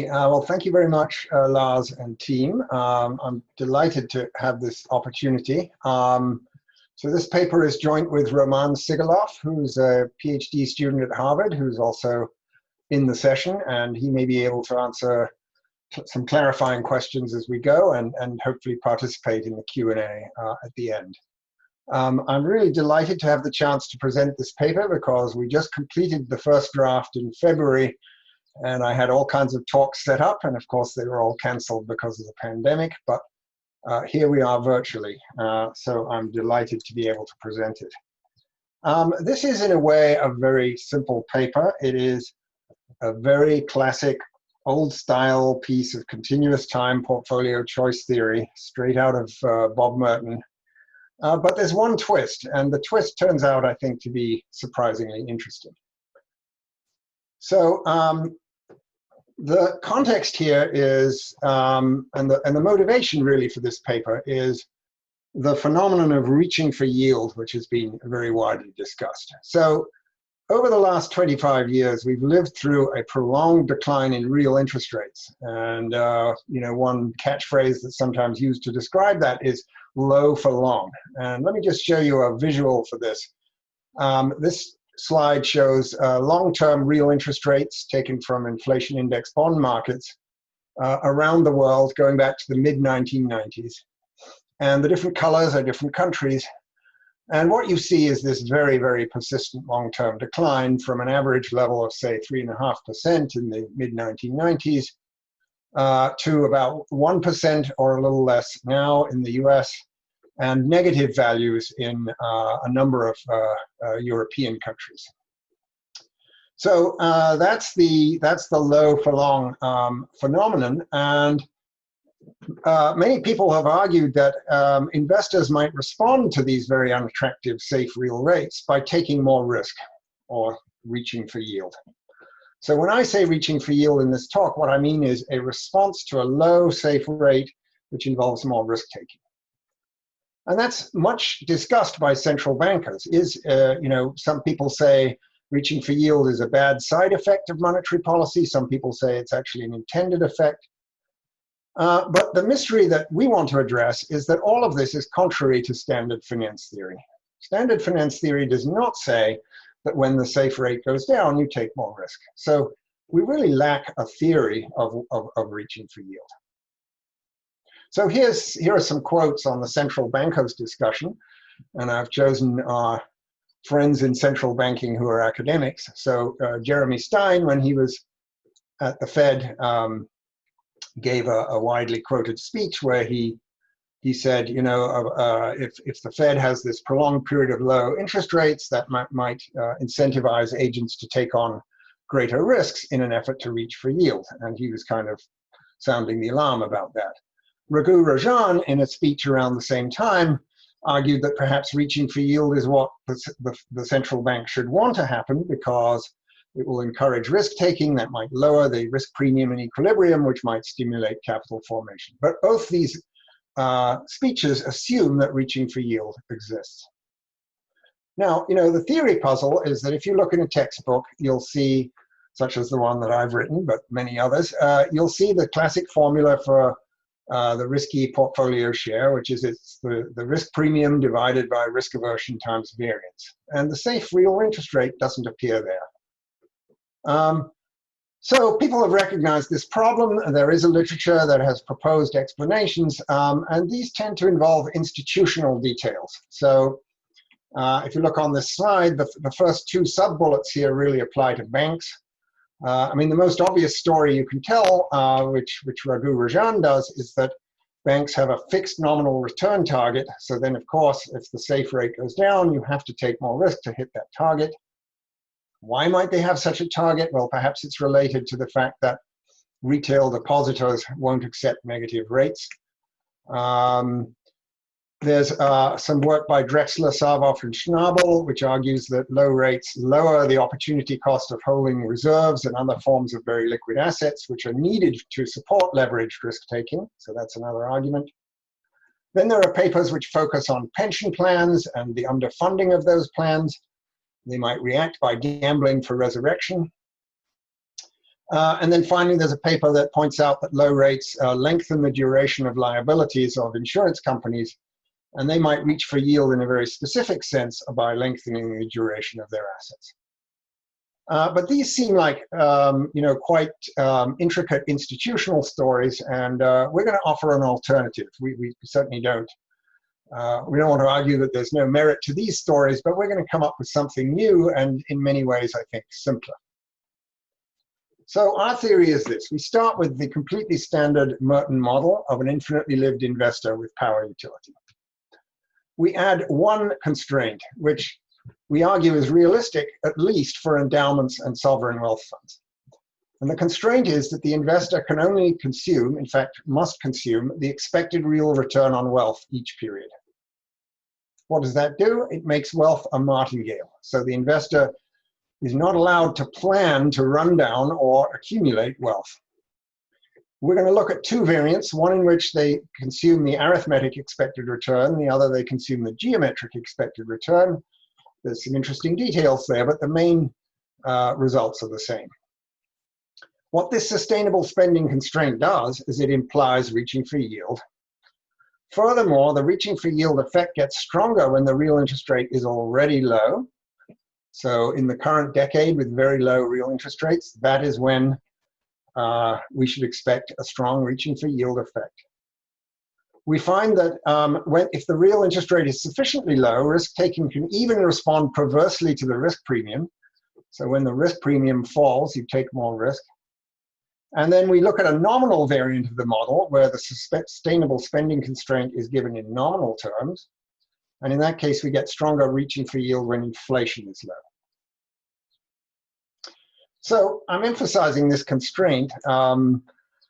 Well, thank you very much, Lars and team. I'm delighted to have this opportunity. So this paper is joint with Roman Sigalov, who's a PhD student at Harvard, who's also in the session, and he may be able to answer some clarifying questions as we go and hopefully participate in the Q&A at the end. I'm really delighted to have the chance to present this paper because we just completed the first draft in February, and I had all kinds of talks set up, and of course they were all canceled because of the pandemic, but here we are virtually, so I'm delighted to be able to present it. This is in a way a very simple paper. It is a very classic old-style piece of continuous time portfolio choice theory, straight out of Bob Merton. But there's one twist, and the twist turns out, I think, to be surprisingly interesting. So the context here is, and the motivation really for this paper is the phenomenon of reaching for yield, which has been very widely discussed. So over the last 25 years, we've lived through a prolonged decline in real interest rates. And one catchphrase that's sometimes used to describe that is low for long. And let me just show you a visual for this. This slide shows long-term real interest rates taken from inflation index bond markets around the world going back to the mid-1990s. And the different colors are different countries. And what you see is this very, very persistent long-term decline from an average level of, say, 3.5% in the mid-1990s to about 1% or a little less now in the US, and negative values in a number of European countries. So that's the low for long phenomenon, and many people have argued that investors might respond to these very unattractive safe real rates by taking more risk or reaching for yield. So when I say reaching for yield in this talk, what I mean is a response to a low safe rate which involves more risk taking. And that's much discussed by central bankers. Some people say reaching for yield is a bad side effect of monetary policy. Some people say it's actually an intended effect. But the mystery that we want to address is that all of this is contrary to standard finance theory. Standard finance theory does not say that when the safe rate goes down, you take more risk. So we really lack a theory of reaching for yield. So here are some quotes on the central bankers discussion, and I've chosen our friends in central banking who are academics. So Jeremy Stein, when he was at the Fed, gave a widely quoted speech where he said, if the Fed has this prolonged period of low interest rates, that might incentivize agents to take on greater risks in an effort to reach for yield. And he was kind of sounding the alarm about that. Raghu Rajan, in a speech around the same time, argued that perhaps reaching for yield is what the central bank should want to happen because it will encourage risk-taking that might lower the risk premium in equilibrium, which might stimulate capital formation. But both these speeches assume that reaching for yield exists. Now, the theory puzzle is that if you look in a textbook, you'll see, such as the one that I've written, but many others, you'll see the classic formula for the risky portfolio share, which is the risk premium divided by risk aversion times variance. And the safe real interest rate doesn't appear there. So people have recognized this problem, and there is a literature that has proposed explanations, and these tend to involve institutional details. So if you look on this slide, the first two sub-bullets here really apply to banks. The most obvious story you can tell, which Raghu Rajan does, is that banks have a fixed nominal return target. So then, of course, if the safe rate goes down, you have to take more risk to hit that target. Why might they have such a target? Well, perhaps it's related to the fact that retail depositors won't accept negative rates. There's some work by Drexler, Sarboff, and Schnabel, which argues that low rates lower the opportunity cost of holding reserves and other forms of very liquid assets, which are needed to support leveraged risk-taking. So that's another argument. Then there are papers which focus on pension plans and the underfunding of those plans. They might react by gambling for resurrection. And then finally, there's a paper that points out that low rates lengthen the duration of liabilities of insurance companies, and they might reach for yield in a very specific sense by lengthening the duration of their assets. But these seem like quite intricate institutional stories, and we're going to offer an alternative. We certainly don't. We don't want to argue that there's no merit to these stories, but we're going to come up with something new and in many ways, I think, simpler. So our theory is this. We start with the completely standard Merton model of an infinitely lived investor with power utility. We add one constraint, which we argue is realistic, at least for endowments and sovereign wealth funds. And the constraint is that the investor can only consume, in fact, must consume, the expected real return on wealth each period. What does that do? It makes wealth a martingale. So the investor is not allowed to plan to run down or accumulate wealth. We're going to look at two variants, one in which they consume the arithmetic expected return, the other they consume the geometric expected return. There's some interesting details there, but the main results are the same. What this sustainable spending constraint does is it implies reaching for yield. Furthermore, the reaching for yield effect gets stronger when the real interest rate is already low. So in the current decade with very low real interest rates, that is when we should expect a strong reaching for yield effect. We find that if the real interest rate is sufficiently low, risk-taking can even respond perversely to the risk premium. So when the risk premium falls, you take more risk. And then we look at a nominal variant of the model where the sustainable spending constraint is given in nominal terms. And in that case, we get stronger reaching for yield when inflation is low. So I'm emphasizing this constraint. Let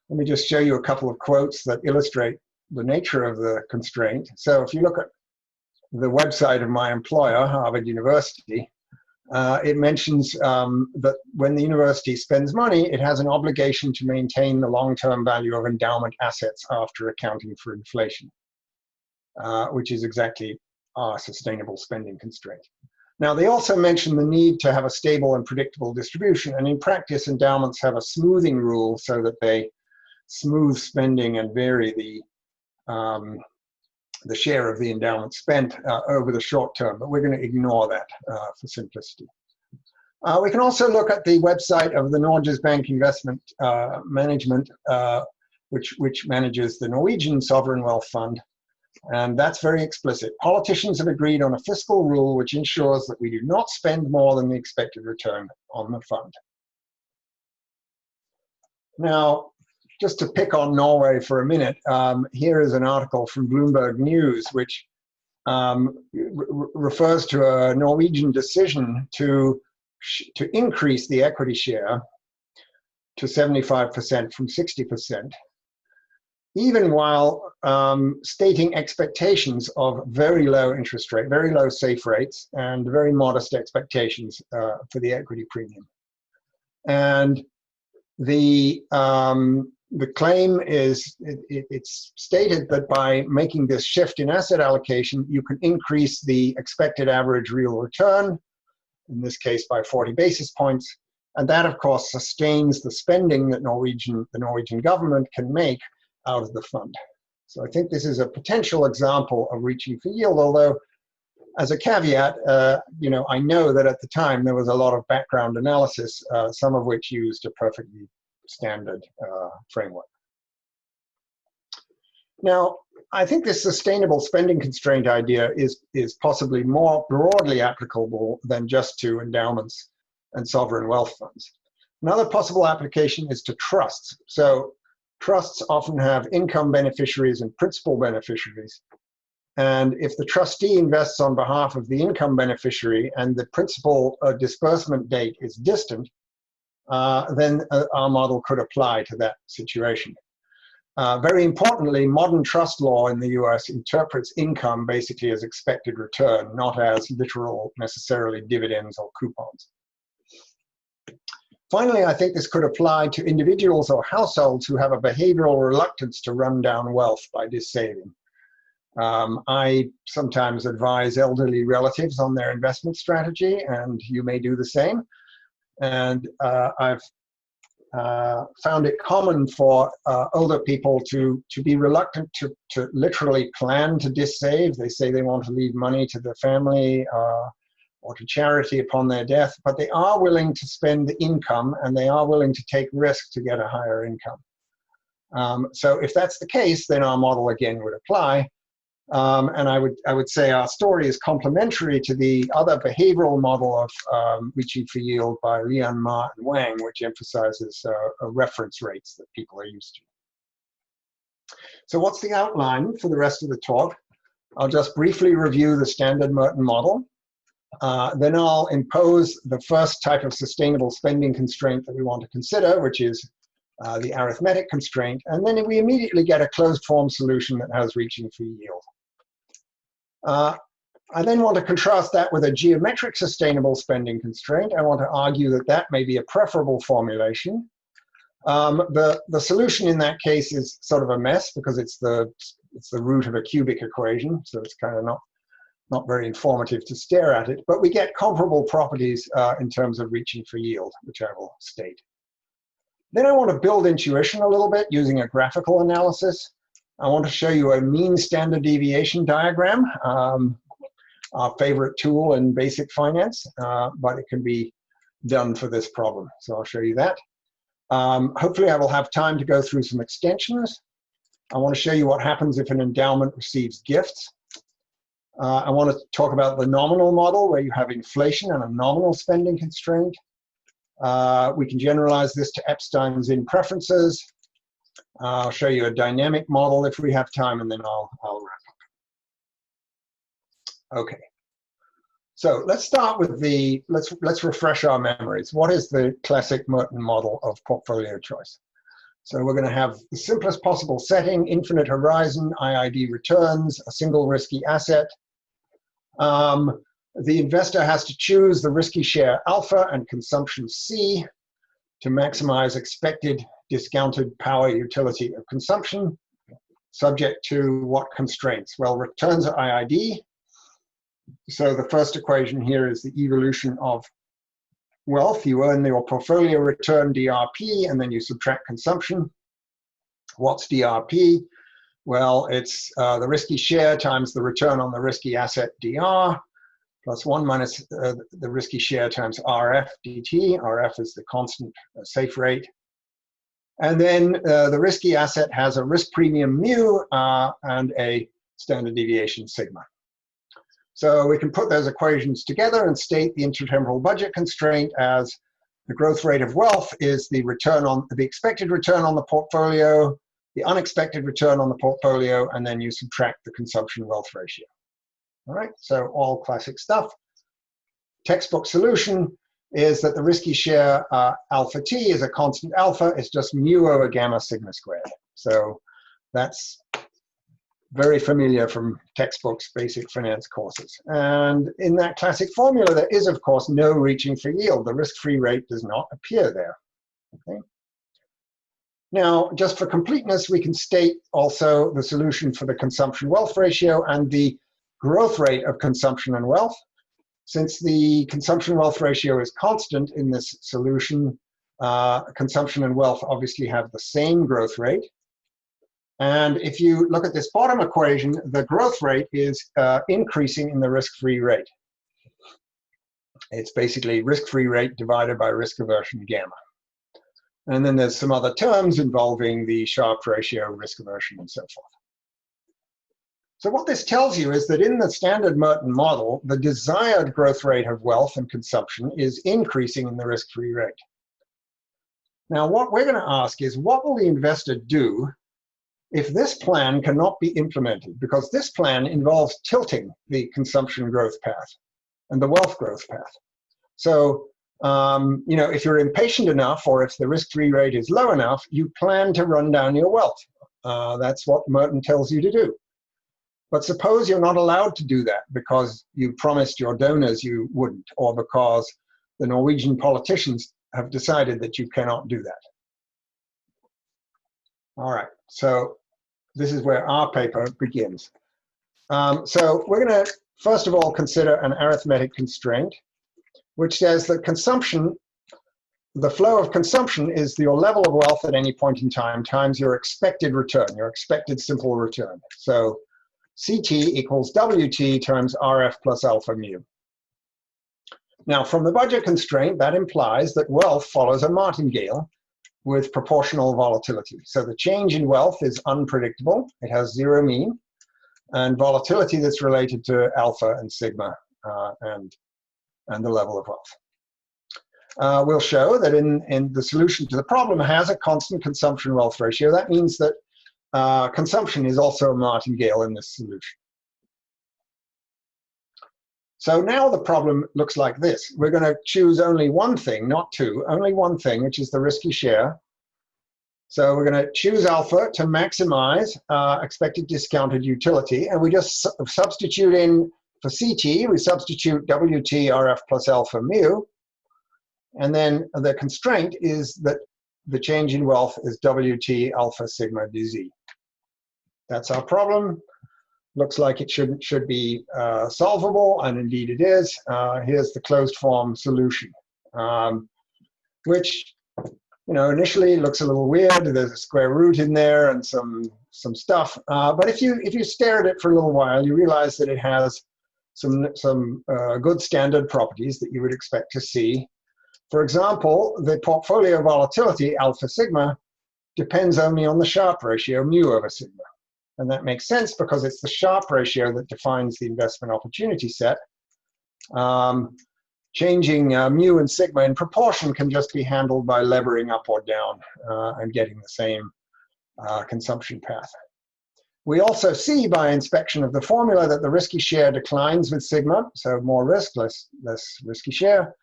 me just show you a couple of quotes that illustrate the nature of the constraint. So if you look at the website of my employer, Harvard University, it mentions that when the university spends money, it has an obligation to maintain the long-term value of endowment assets after accounting for inflation, which is exactly our sustainable spending constraint. Now, they also mention the need to have a stable and predictable distribution, and in practice, endowments have a smoothing rule so that they smooth spending and vary the share of the endowment spent over the short term, but we're going to ignore that for simplicity. We can also look at the website of the Norges Bank Investment Management, which manages the Norwegian Sovereign Wealth Fund, and that's very explicit. Politicians have agreed on a fiscal rule which ensures that we do not spend more than the expected return on the fund. Now, just to pick on Norway for a minute, here is an article from Bloomberg News, which refers to a Norwegian decision to increase the equity share to 75% from 60%, even while stating expectations of very low interest rate, very low safe rates, and very modest expectations for the equity premium. And the claim is, it's stated that by making this shift in asset allocation, you can increase the expected average real return, in this case by 40 basis points. And that, of course, sustains the spending that the Norwegian government can make out of the fund. So I think this is a potential example of reaching for yield, although as a caveat, I know that at the time there was a lot of background analysis, some of which used a perfectly standard framework. Now, I think this sustainable spending constraint idea is possibly more broadly applicable than just to endowments and sovereign wealth funds. Another possible application is to trusts. So trusts often have income beneficiaries and principal beneficiaries. And if the trustee invests on behalf of the income beneficiary and the principal disbursement date is distant, then our model could apply to that situation. Very importantly, modern trust law in the US interprets income basically as expected return, not as literal, necessarily dividends or coupons. Finally, I think this could apply to individuals or households who have a behavioral reluctance to run down wealth by dissaving. I sometimes advise elderly relatives on their investment strategy, and you may do the same. And I've found it common for older people to be reluctant to literally plan to dissave. They say they want to leave money to their family or to charity upon their death, but they are willing to spend the income and they are willing to take risk to get a higher income. So if that's the case, then our model again would apply. And I would say our story is complementary to the other behavioral model of reaching for yield by Lian, Ma, and Wang, which emphasizes reference rates that people are used to. So what's the outline for the rest of the talk? I'll just briefly review the standard Merton model. Then I'll impose the first type of sustainable spending constraint that we want to consider, which is the arithmetic constraint. And then we immediately get a closed form solution that has reaching for yield. I then want to contrast that with a geometric sustainable spending constraint. I want to argue that that may be a preferable formulation. The solution in that case is sort of a mess because it's the root of a cubic equation, so it's kind of not very informative to stare at it, but we get comparable properties in terms of reaching for yield, which I will state. Then I want to build intuition a little bit using a graphical analysis. I want to show you a mean standard deviation diagram, our favorite tool in basic finance, but it can be done for this problem. So I'll show you that. Hopefully I will have time to go through some extensions. I want to show you what happens if an endowment receives gifts. I want to talk about the nominal model where you have inflation and a nominal spending constraint. We can generalize this to Epstein's in preferences. I'll show you a dynamic model if we have time, and then I'll wrap up. Okay. So let's start with let's refresh our memories. What is the classic Merton model of portfolio choice? So we're going to have the simplest possible setting, infinite horizon, IID returns, a single risky asset. The investor has to choose the risky share alpha and consumption C to maximize expected discounted power utility of consumption, subject to what constraints? Well, returns are IID. So the first equation here is the evolution of wealth. You earn your portfolio return DRP, and then you subtract consumption. What's DRP? Well, it's the risky share times the return on the risky asset DR, plus 1 minus the risky share times RF dt. RF is the constant safe rate. And then the risky asset has a risk premium mu and a standard deviation sigma. So we can put those equations together and state the intertemporal budget constraint as the growth rate of wealth is the expected return on the portfolio, the unexpected return on the portfolio, and then you subtract the consumption wealth ratio. All right, so all classic stuff. Textbook solution is that the risky share alpha t is a constant alpha. It's just mu over gamma sigma squared. So that's very familiar from textbooks, basic finance courses. And in that classic formula, there is, of course, no reaching for yield. The risk-free rate does not appear there. Okay. Now, just for completeness, we can state also the solution for the consumption wealth ratio and the growth rate of consumption and wealth. Since the consumption wealth ratio is constant in this solution, consumption and wealth obviously have the same growth rate. And if you look at this bottom equation, the growth rate is increasing in the risk-free rate. It's basically risk-free rate divided by risk aversion gamma. And then there's some other terms involving the Sharpe ratio, risk aversion, and so forth. So what this tells you is that in the standard Merton model, the desired growth rate of wealth and consumption is increasing in the risk-free rate. Now, what we're going to ask is, what will the investor do if this plan cannot be implemented? Because this plan involves tilting the consumption growth path and the wealth growth path. So, you know, if you're impatient enough or if the risk-free rate is low enough, you plan to run down your wealth. That's what Merton tells you to do. But suppose you're not allowed to do that because you promised your donors you wouldn't, or because the Norwegian politicians have decided that you cannot do that. All right, so this is where our paper begins. So we're going to, first of all, consider an arithmetic constraint, which says that consumption the flow of consumption is your level of wealth at any point in time times your expected return, your expected simple return. So CT equals WT times RF plus alpha mu. Now, from the budget constraint, that implies that wealth follows a martingale with proportional volatility. So the change in wealth is unpredictable. It has zero mean, and volatility that's related to alpha and sigma and the level of wealth. We'll show that in the solution to the problem has a constant consumption wealth ratio. That means that consumption is also a martingale in this solution. So now the problem looks like this. We're going to choose only one thing, not two, only one thing, which is the risky share. So we're going to choose alpha to maximize expected discounted utility. And we just substitute in for CT, we substitute WT RF plus alpha mu. And then the constraint is that the change in wealth is WT alpha sigma dz. That's our problem. Looks like it should be solvable, and indeed it is. Here's the closed form solution, which initially looks a little weird. There's a square root in there and some stuff. But if you stare at it for a little while, you realize that it has some good standard properties that you would expect to see. For example, the portfolio volatility alpha sigma depends only on the Sharpe ratio mu over sigma. And that makes sense because it's the Sharpe ratio that defines the investment opportunity set. Changing mu and sigma in proportion can just be handled by levering up or down and getting the same consumption path. We also see by inspection of the formula that the risky share declines with sigma, so more risk, less risky share,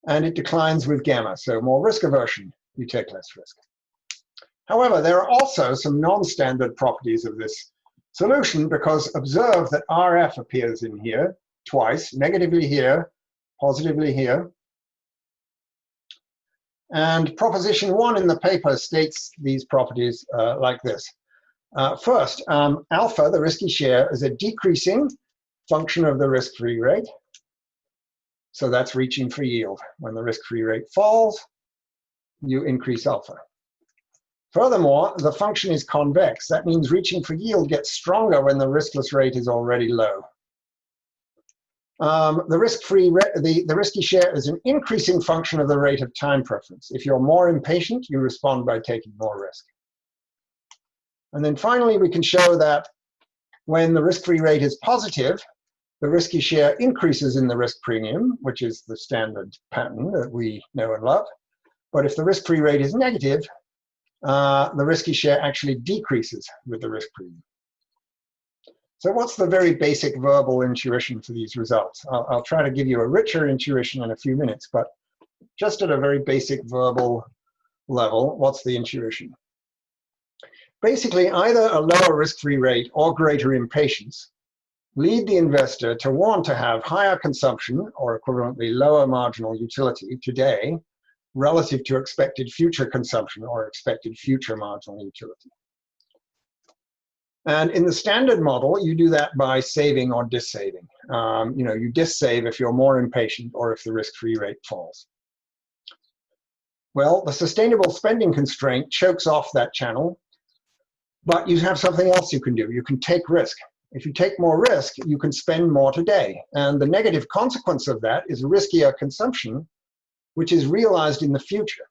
and it declines with gamma, so more risk aversion, you take less risk. However, there are also some non-standard properties of this solution, because observe that RF appears in here twice, negatively here, positively here. And proposition 1 in the paper states these properties like this. First, alpha, the risky share, is a decreasing function of the risk-free rate. So that's reaching for yield. When the risk-free rate falls, you increase alpha. Furthermore, the function is convex. That means reaching for yield gets stronger when the riskless rate is already low. The risky share is an increasing function of the rate of time preference. If you're more impatient, you respond by taking more risk. And then finally, we can show that when the risk-free rate is positive, the risky share increases in the risk premium, which is the standard pattern that we know and love. But if the risk-free rate is negative, the risky share actually decreases with the risk premium. So what's the very basic verbal intuition for these results? I'll try to give you a richer intuition in a few minutes, but just at a very basic verbal level, what's the intuition? Basically, either a lower risk-free rate or greater impatience lead the investor to want to have higher consumption, or equivalently lower marginal utility today, relative to expected future consumption or expected future marginal utility. And in the standard model, you do that by saving or dissaving. You dissave if you're more impatient or if the risk-free rate falls. Well, the sustainable spending constraint chokes off that channel, but you have something else you can do. You can take risk. If you take more risk, you can spend more today. And the negative consequence of that is riskier consumption, which is realized in the future.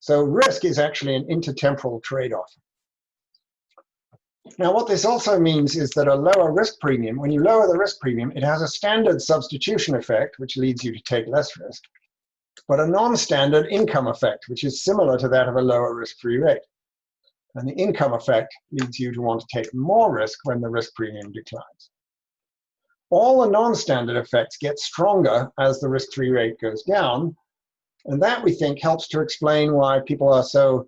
So risk is actually an intertemporal trade-off. Now, what this also means is that a lower risk premium, when you lower the risk premium, it has a standard substitution effect, which leads you to take less risk, but a non-standard income effect, which is similar to that of a lower risk-free rate. And the income effect leads you to want to take more risk when the risk premium declines. All the non-standard effects get stronger as the risk-free rate goes down, and that, we think, helps to explain why people are so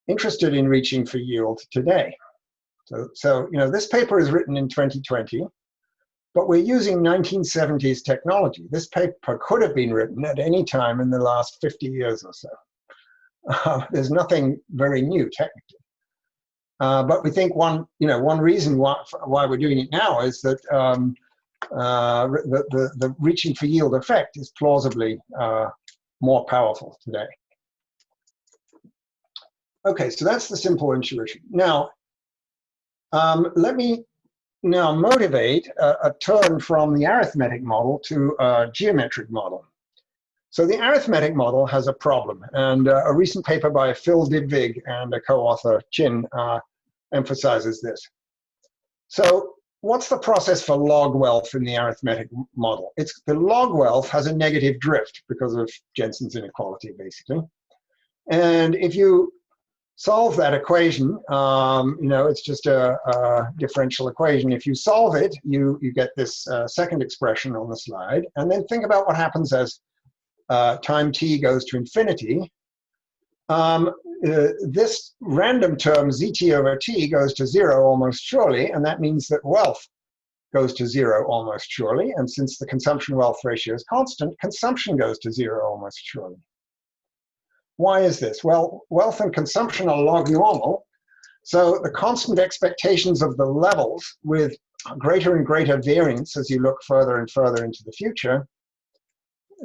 interested in reaching for yield today. So this paper is written in 2020, but we're using 1970s technology. This paper could have been written at any time in the last 50 years or so. There's nothing very new technically. But we think one reason why we're doing it now is that the reaching for yield effect is plausibly more powerful today. Okay, so that's the simple intuition. Now, let me now motivate a turn from the arithmetic model to a geometric model. So the arithmetic model has a problem, and a recent paper by Phil Dybvig and a co-author, Chin, emphasizes this. So what's the process for log wealth in the arithmetic model? The log wealth has a negative drift because of Jensen's inequality, basically. And if you solve that equation, it's just a differential equation. If you solve it, you get this second expression on the slide, and then think about what happens as time t goes to infinity. This random term zt over t goes to 0 almost surely, and that means that wealth goes to 0 almost surely. And since the consumption-wealth ratio is constant, consumption goes to 0 almost surely. Why is this? Well, wealth and consumption are log normal, so the constant expectations of the levels with greater and greater variance as you look further and further into the future,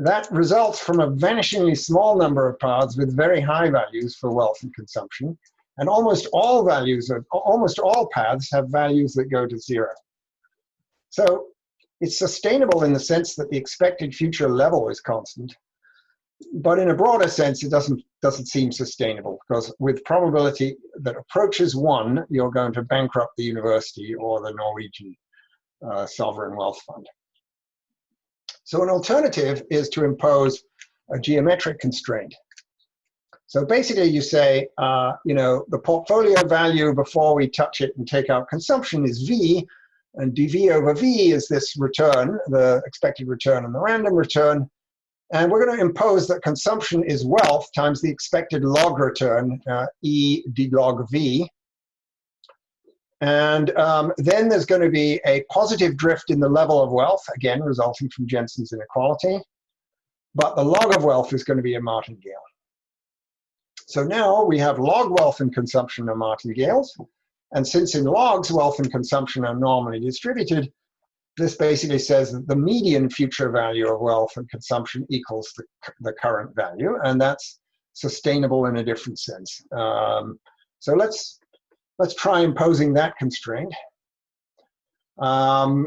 that results from a vanishingly small number of paths with very high values for wealth and consumption, and almost all paths have values that go to 0. So it's sustainable in the sense that the expected future level is constant, but in a broader sense, it doesn't seem sustainable, because with probability that approaches 1, you're going to bankrupt the university or the Norwegian sovereign wealth fund. So an alternative is to impose a geometric constraint. So basically you say, the portfolio value before we touch it and take out consumption is V, and dV over V is this return, the expected return and the random return. And we're going to impose that consumption is wealth times the expected log return, E d log V. And then there's going to be a positive drift in the level of wealth, again, resulting from Jensen's inequality. But the log of wealth is going to be a martingale. So now we have log wealth and consumption are martingales. And since in logs, wealth and consumption are normally distributed, this basically says that the median future value of wealth and consumption equals the current value. And that's sustainable in a different sense. So let's try imposing that constraint.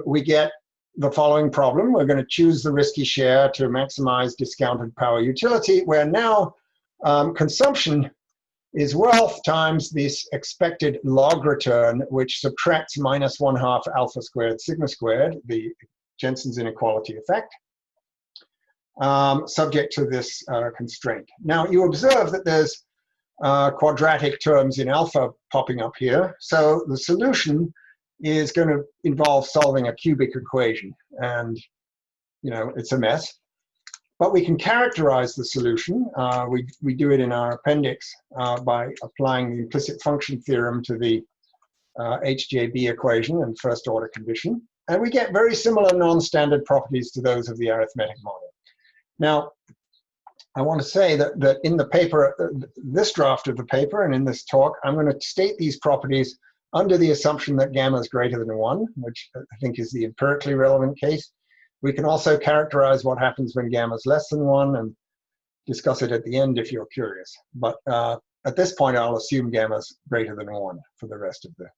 We get the following problem. We're going to choose the risky share to maximize discounted power utility, where now consumption is wealth times this expected log return, which subtracts -1/2 alpha squared sigma squared, the Jensen's inequality effect, subject to this constraint. Now you observe that there's quadratic terms in alpha popping up here. So the solution is going to involve solving a cubic equation, and it's a mess. But we can characterize the solution. We do it in our appendix by applying the implicit function theorem to the HJB equation and first order condition. And we get very similar non-standard properties to those of the arithmetic model. Now, I want to say that in the paper, this draft of the paper and in this talk, I'm going to state these properties under the assumption that gamma is greater than 1, which I think is the empirically relevant case. We can also characterize what happens when gamma is less than 1 and discuss it at the end if you're curious. But at this point, I'll assume gamma is greater than 1 for the rest of the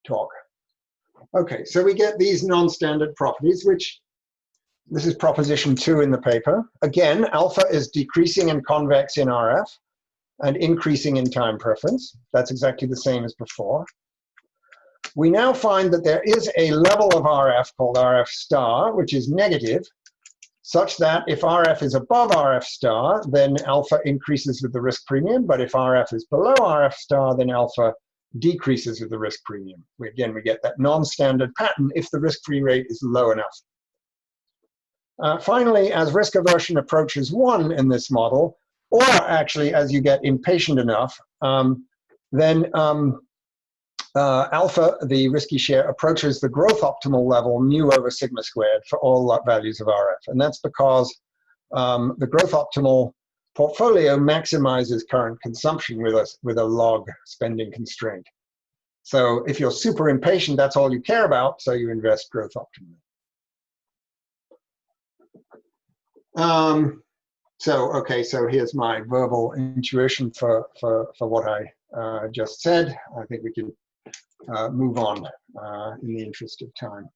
talk. Okay, so we get these non-standard properties, which this is proposition 2 in the paper. Again, alpha is decreasing and convex in RF and increasing in time preference. That's exactly the same as before. We now find that there is a level of RF called RF star, which is negative, such that if RF is above RF star, then alpha increases with the risk premium. But if RF is below RF star, then alpha decreases with the risk premium. Again, we get that non-standard pattern if the risk-free rate is low enough. Finally, as risk aversion approaches 1 in this model, or actually as you get impatient enough, then alpha, the risky share, approaches the growth optimal level mu over sigma squared for all values of RF. And that's because the growth optimal portfolio maximizes current consumption with a log spending constraint. So if you're super impatient, that's all you care about, so you invest growth optimally. So, okay, so here's my verbal intuition for what I just said. I think we can move on in the interest of time.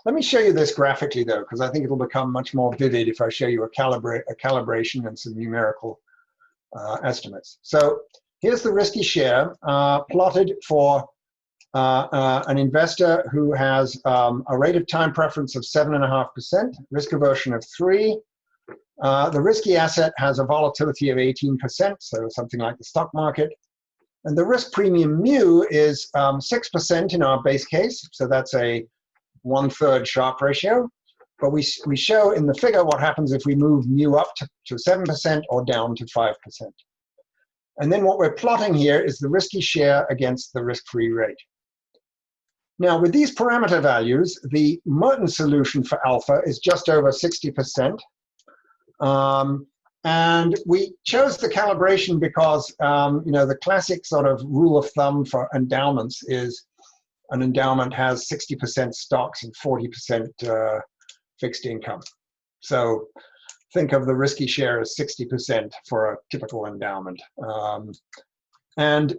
Let me show you this graphically, though, because I think it'll become much more vivid if I show you a calibration and some numerical estimates. So here's the risky share plotted for an investor who has a rate of time preference of 7.5%, risk aversion of 3. The risky asset has a volatility of 18%, so something like the stock market. And the risk premium mu is 6% in our base case, so that's a 1/3 Sharpe ratio. But we show in the figure what happens if we move mu up to 7% or down to 5%. And then what we're plotting here is the risky share against the risk-free rate. Now, with these parameter values, the Merton solution for alpha is just over 60%. And we chose the calibration because, you know, the classic sort of rule of thumb for endowments is an endowment has 60% stocks and 40% fixed income. So think of the risky share as 60% for a typical endowment. And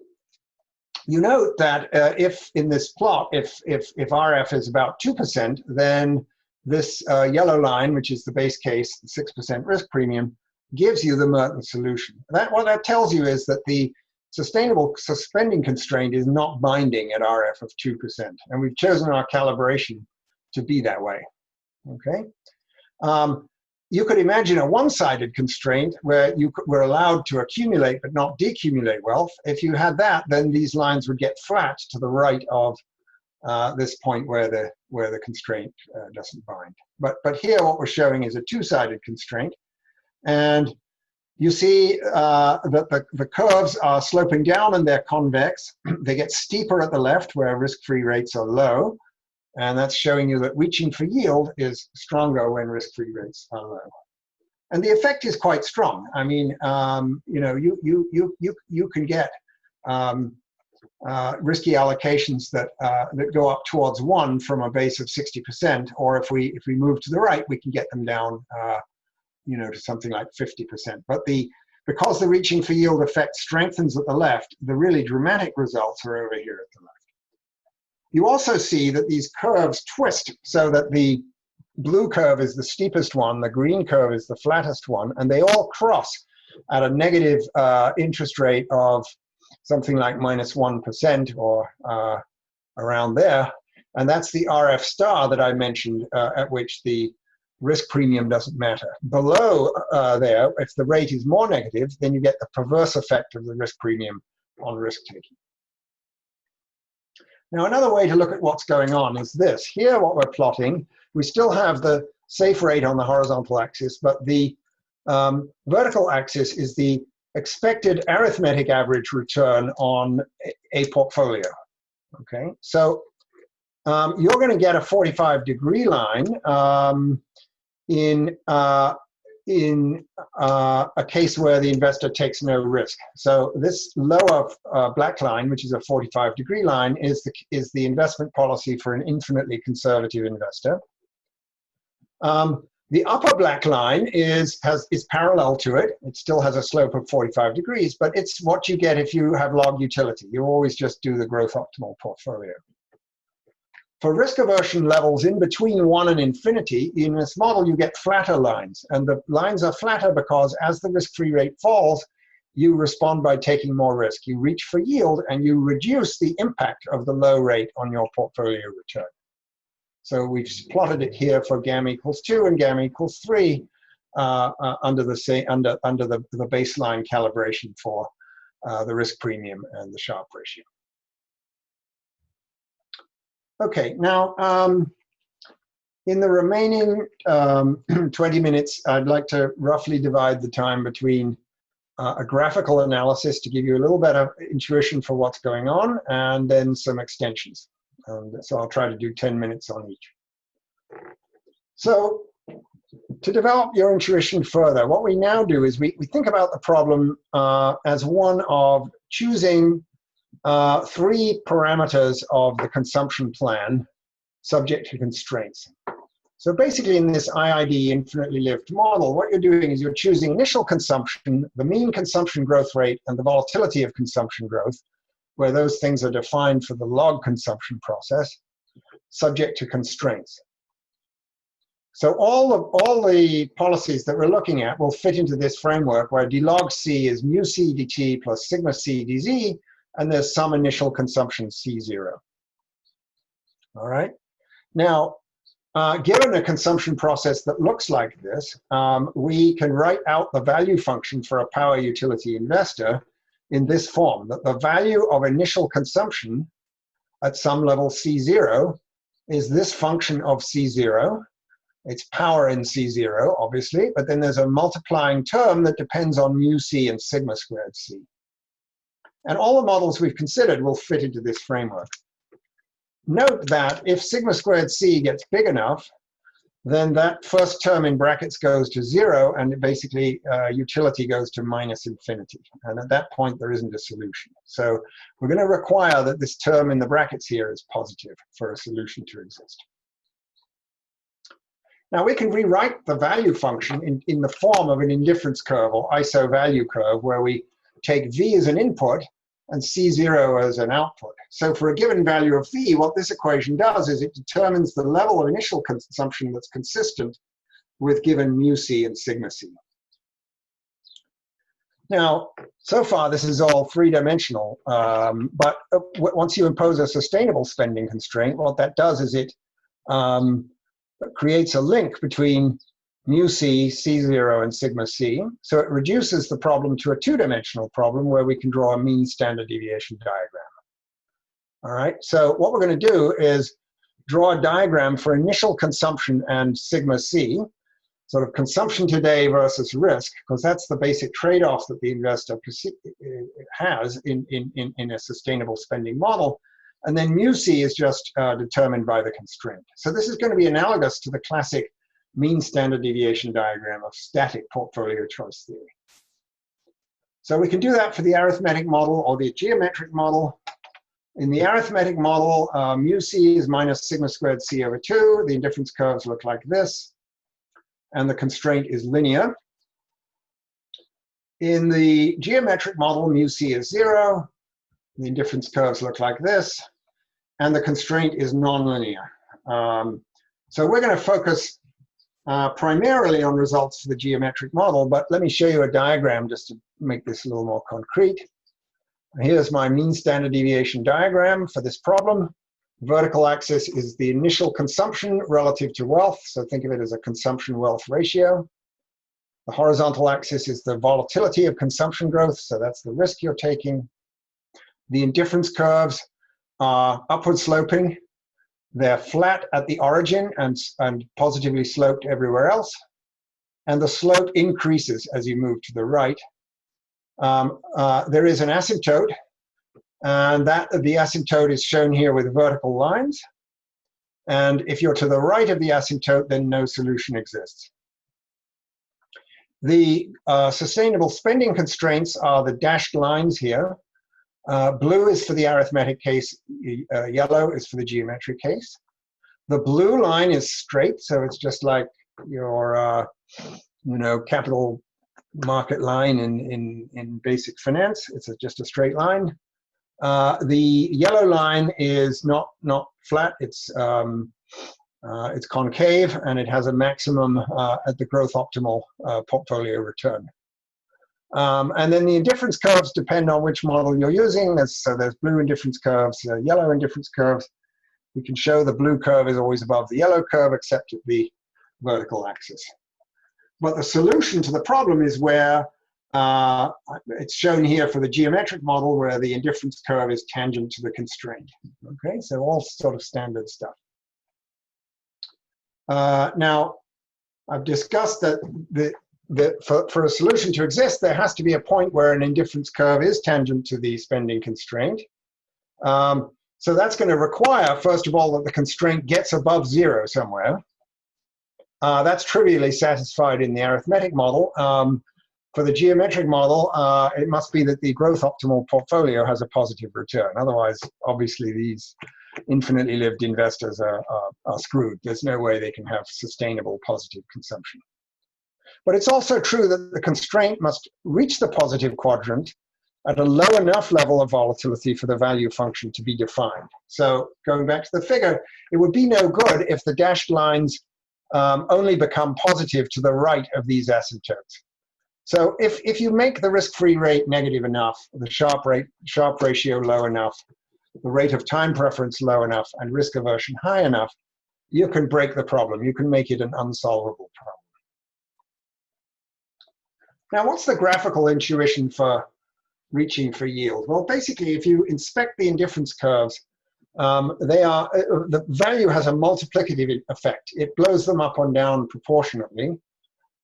you note that if in this plot, if RF is about 2%, then this yellow line, which is the base case, the 6% risk premium, gives you the Merton solution. What that tells you is that the sustainable suspending constraint is not binding at RF of 2%. And we've chosen our calibration to be that way, okay? You could imagine a one-sided constraint where you were allowed to accumulate but not decumulate wealth. If you had that, then these lines would get flat to the right of this point where the constraint doesn't bind. But here what we're showing is a two-sided constraint. And you see that the curves are sloping down and they're convex. They get steeper at the left where risk-free rates are low. And that's showing you that reaching for yield is stronger when risk-free rates are low. And the effect is quite strong. I mean, you know, you can get risky allocations that go up towards 1 from a base of 60%, or if we move to the right, we can get them down, you know, to something like 50%. But because the reaching for yield effect strengthens at the left, the really dramatic results are over here at the left. You also see that these curves twist so that the blue curve is the steepest one, the green curve is the flattest one, and they all cross at a negative interest rate of something like -1% or around there. And that's the RF star that I mentioned, at which the risk premium doesn't matter. Below there, if the rate is more negative, then you get the perverse effect of the risk premium on risk taking. Now, another way to look at what's going on is this. Here, what we're plotting, we still have the safe rate on the horizontal axis, but the vertical axis is the expected arithmetic average return on a portfolio, okay? So you're going to get a 45-degree line in a case where the investor takes no risk. So this lower black line, which is a 45-degree line, is the investment policy for an infinitely conservative investor. The upper black line is parallel to it. It still has a slope of 45 degrees, but it's what you get if you have log utility. You always just do the growth optimal portfolio. For risk aversion levels in between 1 and infinity, in this model you get flatter lines. And the lines are flatter because as the risk-free rate falls, you respond by taking more risk. You reach for yield and you reduce the impact of the low rate on your portfolio return. So we've plotted it here for gamma equals 2 and gamma equals 3 under the baseline calibration for the risk premium and the Sharpe ratio. Okay, now in the remaining 20 minutes, I'd like to roughly divide the time between a graphical analysis to give you a little better intuition for what's going on, and then some extensions. So I'll try to do 10 minutes on each. So to develop your intuition further, what we now do is we think about the problem as one of choosing 3 parameters of the consumption plan subject to constraints. So basically in this IID, infinitely lived model, what you're doing is you're choosing initial consumption, the mean consumption growth rate, and the volatility of consumption growth, where those things are defined for the log consumption process, subject to constraints. So all the policies that we're looking at will fit into this framework where d log c is mu c dt plus sigma c dz, and there's some initial consumption C0. All right. Now, given a consumption process that looks like this, we can write out the value function for a power utility investor in this form, that the value of initial consumption at some level C0 is this function of C0. It's power in C0, obviously, but then there's a multiplying term that depends on mu c and sigma squared c. And all the models we've considered will fit into this framework. Note that if sigma squared c gets big enough, then that first term in brackets goes to 0, and basically utility goes to minus infinity. And at that point, there isn't a solution. So we're going to require that this term in the brackets here is positive for a solution to exist. Now we can rewrite the value function in the form of an indifference curve or ISO value curve, where we take v as an input and C0 as an output. So for a given value of v, what this equation does is it determines the level of initial consumption that's consistent with given mu c and sigma c. Now, so far this is all three-dimensional, but once you impose a sustainable spending constraint, what that does is it creates a link between mu c, C0, and sigma c. So it reduces the problem to a two-dimensional problem where we can draw a mean standard deviation diagram. All right, so what we're going to do is draw a diagram for initial consumption and sigma c, sort of consumption today versus risk, because that's the basic trade-off that the investor has in a sustainable spending model. And then mu c is just determined by the constraint. So this is going to be analogous to the classic mean standard deviation diagram of static portfolio choice theory. So we can do that for the arithmetic model or the geometric model. In the arithmetic model, mu c is minus sigma squared c over 2. The indifference curves look like this, and the constraint is linear. In the geometric model, mu c is 0. The indifference curves look like this, and the constraint is nonlinear. So we're going to focus primarily on results for the geometric model, but let me show you a diagram just to make this a little more concrete. Here's my mean standard deviation diagram for this problem. The vertical axis is the initial consumption relative to wealth, so think of it as a consumption-wealth ratio. The horizontal axis is the volatility of consumption growth, so that's the risk you're taking. The indifference curves are upward sloping. They're flat at the origin and positively sloped everywhere else. And the slope increases as you move to the right. There is an asymptote, and the asymptote is shown here with vertical lines. And if you're to the right of the asymptote, then no solution exists. The sustainable spending constraints are the dashed lines here. Blue is for the arithmetic case, yellow is for the geometric case. The blue line is straight, so it's just like your capital market line in basic finance. It's just a straight line. The yellow line is not flat, it's concave, and it has a maximum at the growth optimal portfolio return. And then the indifference curves depend on which model you're using. So there's blue indifference curves, yellow indifference curves. We can show the blue curve is always above the yellow curve, except at the vertical axis. But the solution to the problem is where it's shown here for the geometric model, where the indifference curve is tangent to the constraint. Okay, so all sort of standard stuff. Now, I've discussed that for a solution to exist, there has to be a point where an indifference curve is tangent to the spending constraint. So that's going to require, first of all, that the constraint gets above 0 somewhere. That's trivially satisfied in the arithmetic model. For the geometric model, it must be that the growth optimal portfolio has a positive return. Otherwise, obviously, these infinitely lived investors are screwed. There's no way they can have sustainable positive consumption. But it's also true that the constraint must reach the positive quadrant at a low enough level of volatility for the value function to be defined. So going back to the figure, it would be no good if the dashed lines only become positive to the right of these asymptotes. So if you make the risk-free rate negative enough, the Sharpe ratio low enough, the rate of time preference low enough, and risk aversion high enough, you can break the problem. You can make it an unsolvable problem. Now, what's the graphical intuition for reaching for yield? Well, basically, if you inspect the indifference curves, the value has a multiplicative effect. It blows them up and down proportionately.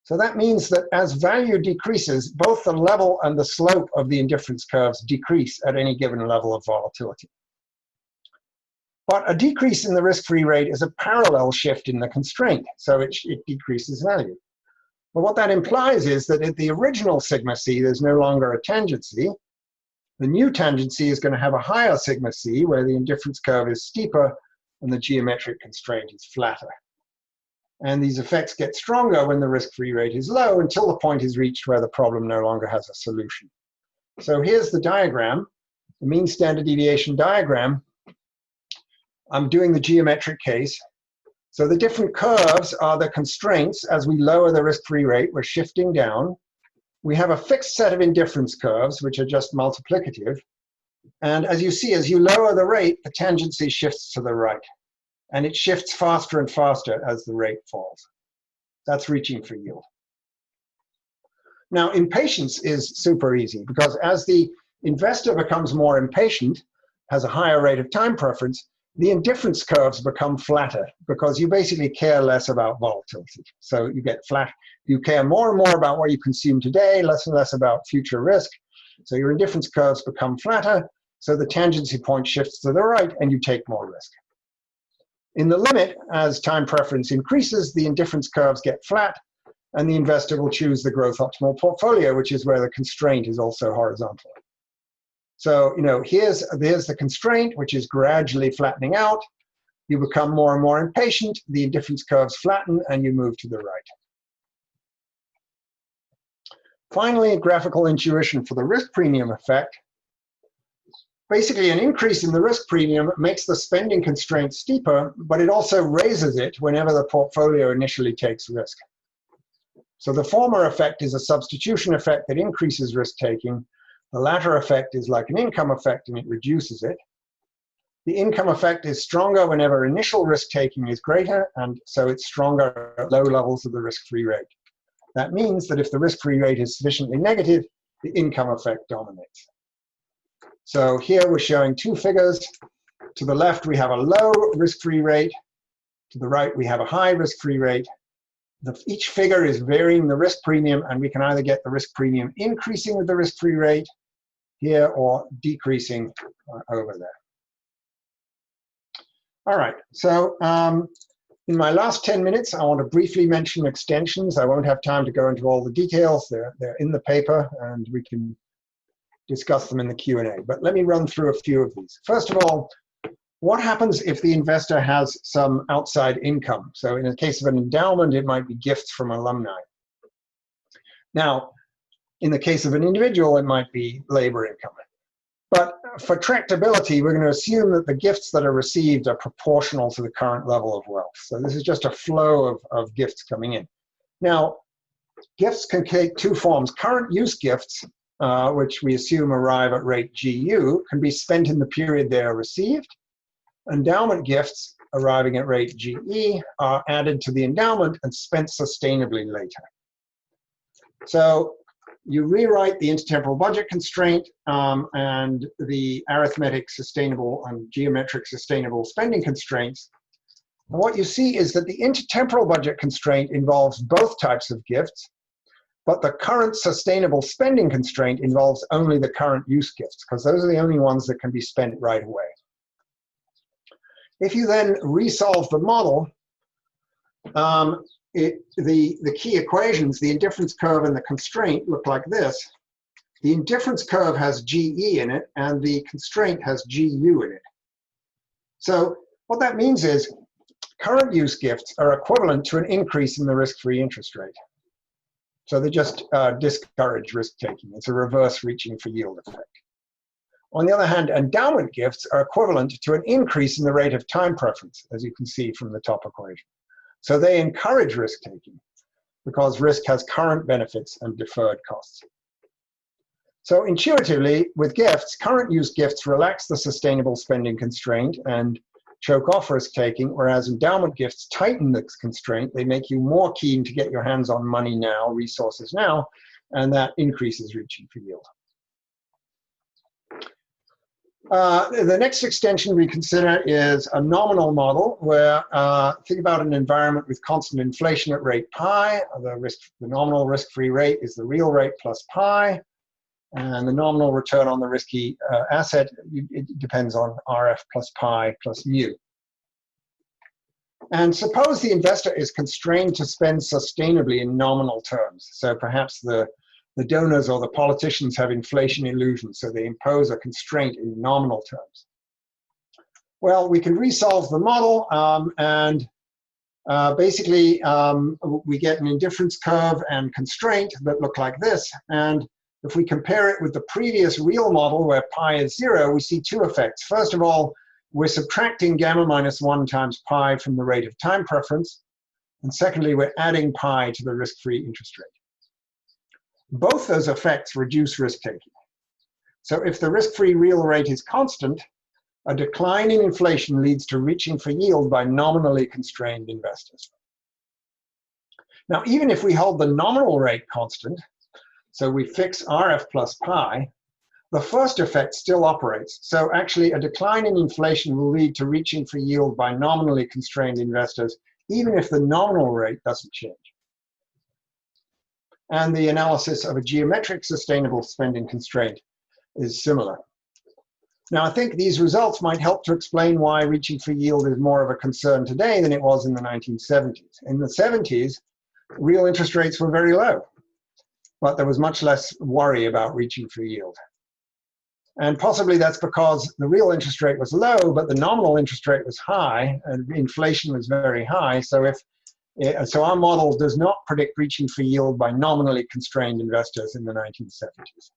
So that means that as value decreases, both the level and the slope of the indifference curves decrease at any given level of volatility. But a decrease in the risk-free rate is a parallel shift in the constraint, so it decreases value. But what that implies is that at the original sigma c, there's no longer a tangency. The new tangency is going to have a higher sigma c, where the indifference curve is steeper and the geometric constraint is flatter. And these effects get stronger when the risk-free rate is low until the point is reached where the problem no longer has a solution. So here's the diagram, the mean standard deviation diagram. I'm doing the geometric case. So the different curves are the constraints. As we lower the risk-free rate, we're shifting down. We have a fixed set of indifference curves, which are just multiplicative. And as you see, as you lower the rate, the tangency shifts to the right. And it shifts faster and faster as the rate falls. That's reaching for yield. Now, impatience is super easy, because as the investor becomes more impatient, has a higher rate of time preference, the indifference curves become flatter, because you basically care less about volatility. So you get flat. You care more and more about what you consume today, less and less about future risk. So your indifference curves become flatter, so the tangency point shifts to the right, and you take more risk. In the limit, as time preference increases, the indifference curves get flat, and the investor will choose the growth optimal portfolio, which is where the constraint is also horizontal. So, here's the constraint, which is gradually flattening out. You become more and more impatient, the indifference curves flatten, and you move to the right. Finally, graphical intuition for the risk premium effect. Basically, an increase in the risk premium makes the spending constraint steeper, but it also raises it whenever the portfolio initially takes risk. So the former effect is a substitution effect that increases risk-taking. The latter effect is like an income effect, and it reduces it. The income effect is stronger whenever initial risk-taking is greater, and so it's stronger at low levels of the risk-free rate. That means that if the risk-free rate is sufficiently negative, the income effect dominates. So here we're showing two figures. To the left, we have a low risk-free rate. To the right, we have a high risk-free rate. Each figure is varying the risk premium, and we can either get the risk premium increasing with the risk-free rate here or decreasing over there. All right, so in my last 10 minutes, I want to briefly mention extensions. I won't have time to go into all the details. They're in the paper, and we can discuss them in the Q&A. But let me run through a few of these. First of all, what happens if the investor has some outside income? So in the case of an endowment, it might be gifts from alumni. Now, in the case of an individual, it might be labor income. But for tractability, we're going to assume that the gifts that are received are proportional to the current level of wealth. So this is just a flow of gifts coming in. Now, gifts can take two forms. Current use gifts, which we assume arrive at rate GU, can be spent in the period they are received. Endowment gifts arriving at rate GE are added to the endowment and spent sustainably later. So you rewrite the intertemporal budget constraint and the arithmetic sustainable and geometric sustainable spending constraints. And what you see is that the intertemporal budget constraint involves both types of gifts, but the current sustainable spending constraint involves only the current use gifts, because those are the only ones that can be spent right away. If you then resolve the model, the key equations, the indifference curve and the constraint, look like this. The indifference curve has GE in it, and the constraint has GU in it. So what that means is current use gifts are equivalent to an increase in the risk-free interest rate. So they just discourage risk-taking. It's a reverse reaching for yield effect. On the other hand, endowment gifts are equivalent to an increase in the rate of time preference, as you can see from the top equation. So they encourage risk-taking because risk has current benefits and deferred costs. So intuitively, with gifts, current use gifts relax the sustainable spending constraint and choke off risk-taking, whereas endowment gifts tighten this constraint. They make you more keen to get your hands on money now, resources now, and that increases reaching for yield. The next extension we consider is a nominal model where, think about an environment with constant inflation at rate pi. The nominal risk-free rate is the real rate plus pi, and the nominal return on the risky asset, it depends on RF plus pi plus mu. And suppose the investor is constrained to spend sustainably in nominal terms. So perhaps the donors or the politicians have inflation illusions, so they impose a constraint in nominal terms. Well, we can resolve the model, and basically we get an indifference curve and constraint that look like this. And if we compare it with the previous real model where pi is 0, we see two effects. First of all, we're subtracting gamma minus 1 times pi from the rate of time preference. And secondly, we're adding pi to the risk-free interest rate. Both those effects reduce risk-taking. So if the risk-free real rate is constant, a decline in inflation leads to reaching for yield by nominally constrained investors. Now, even if we hold the nominal rate constant, so we fix RF plus pi, the first effect still operates. So actually, a decline in inflation will lead to reaching for yield by nominally constrained investors, even if the nominal rate doesn't change. And the analysis of a geometric sustainable spending constraint is similar. Now, I think these results might help to explain why reaching for yield is more of a concern today than it was in the 1970s. In the 70s, real interest rates were very low, but there was much less worry about reaching for yield. And possibly that's because the real interest rate was low, but the nominal interest rate was high, and inflation was very high. So our model does not predict reaching for yield by nominally constrained investors in the 1970s.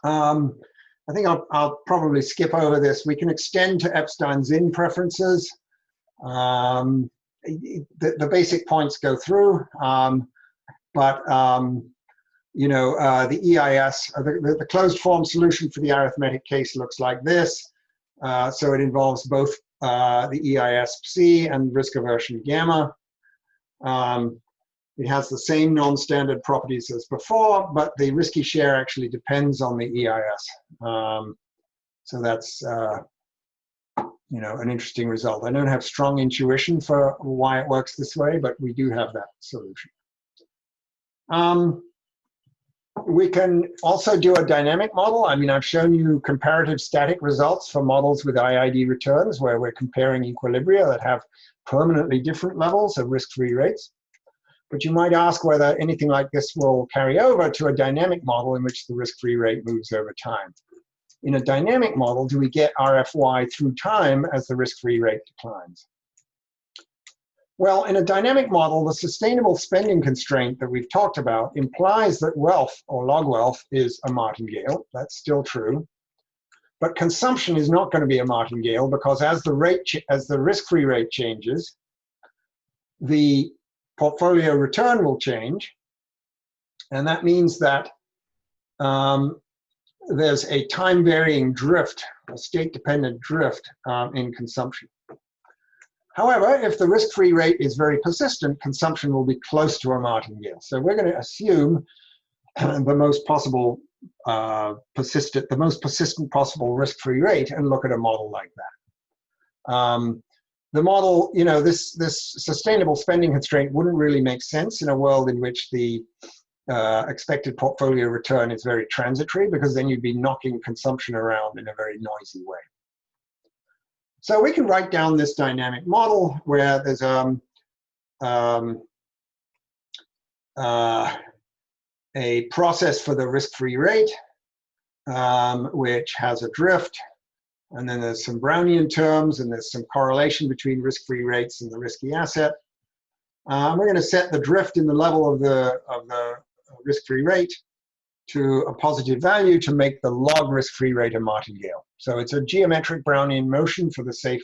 I think I'll probably skip over this. We can extend to Epstein-Zinn preferences. The basic points go through, but the EIS, the closed form solution for the arithmetic case looks like this. So it involves both the EIS-Psi and risk aversion gamma. It has the same non-standard properties as before, but the risky share actually depends on the EIS. So that's an interesting result. I don't have strong intuition for why it works this way, but we do have that solution. We can also do a dynamic model. I mean, I've shown you comparative static results for models with IID returns where we're comparing equilibria that have permanently different levels of risk-free rates. But you might ask whether anything like this will carry over to a dynamic model in which the risk-free rate moves over time. In a dynamic model, do we get RFY through time as the risk-free rate declines? Well, in a dynamic model, the sustainable spending constraint that we've talked about implies that wealth, or log wealth, is a martingale. That's still true. But consumption is not going to be a martingale because as the risk-free rate changes, the portfolio return will change. And that means that there's a time-varying drift, a state-dependent drift in consumption. However, if the risk-free rate is very persistent, consumption will be close to a martingale. So we're going to assume the most persistent possible risk-free rate and look at a model like that. The model, this sustainable spending constraint wouldn't really make sense in a world in which the expected portfolio return is very transitory, because then you'd be knocking consumption around in a very noisy way. So we can write down this dynamic model where there's a process for the risk-free rate, which has a drift, And then there's some Brownian terms, and there's some correlation between risk-free rates and the risky asset. We're going to set the drift in the level of the risk-free rate to a positive value to make the log risk-free rate a martingale. So it's a geometric Brownian motion for the safe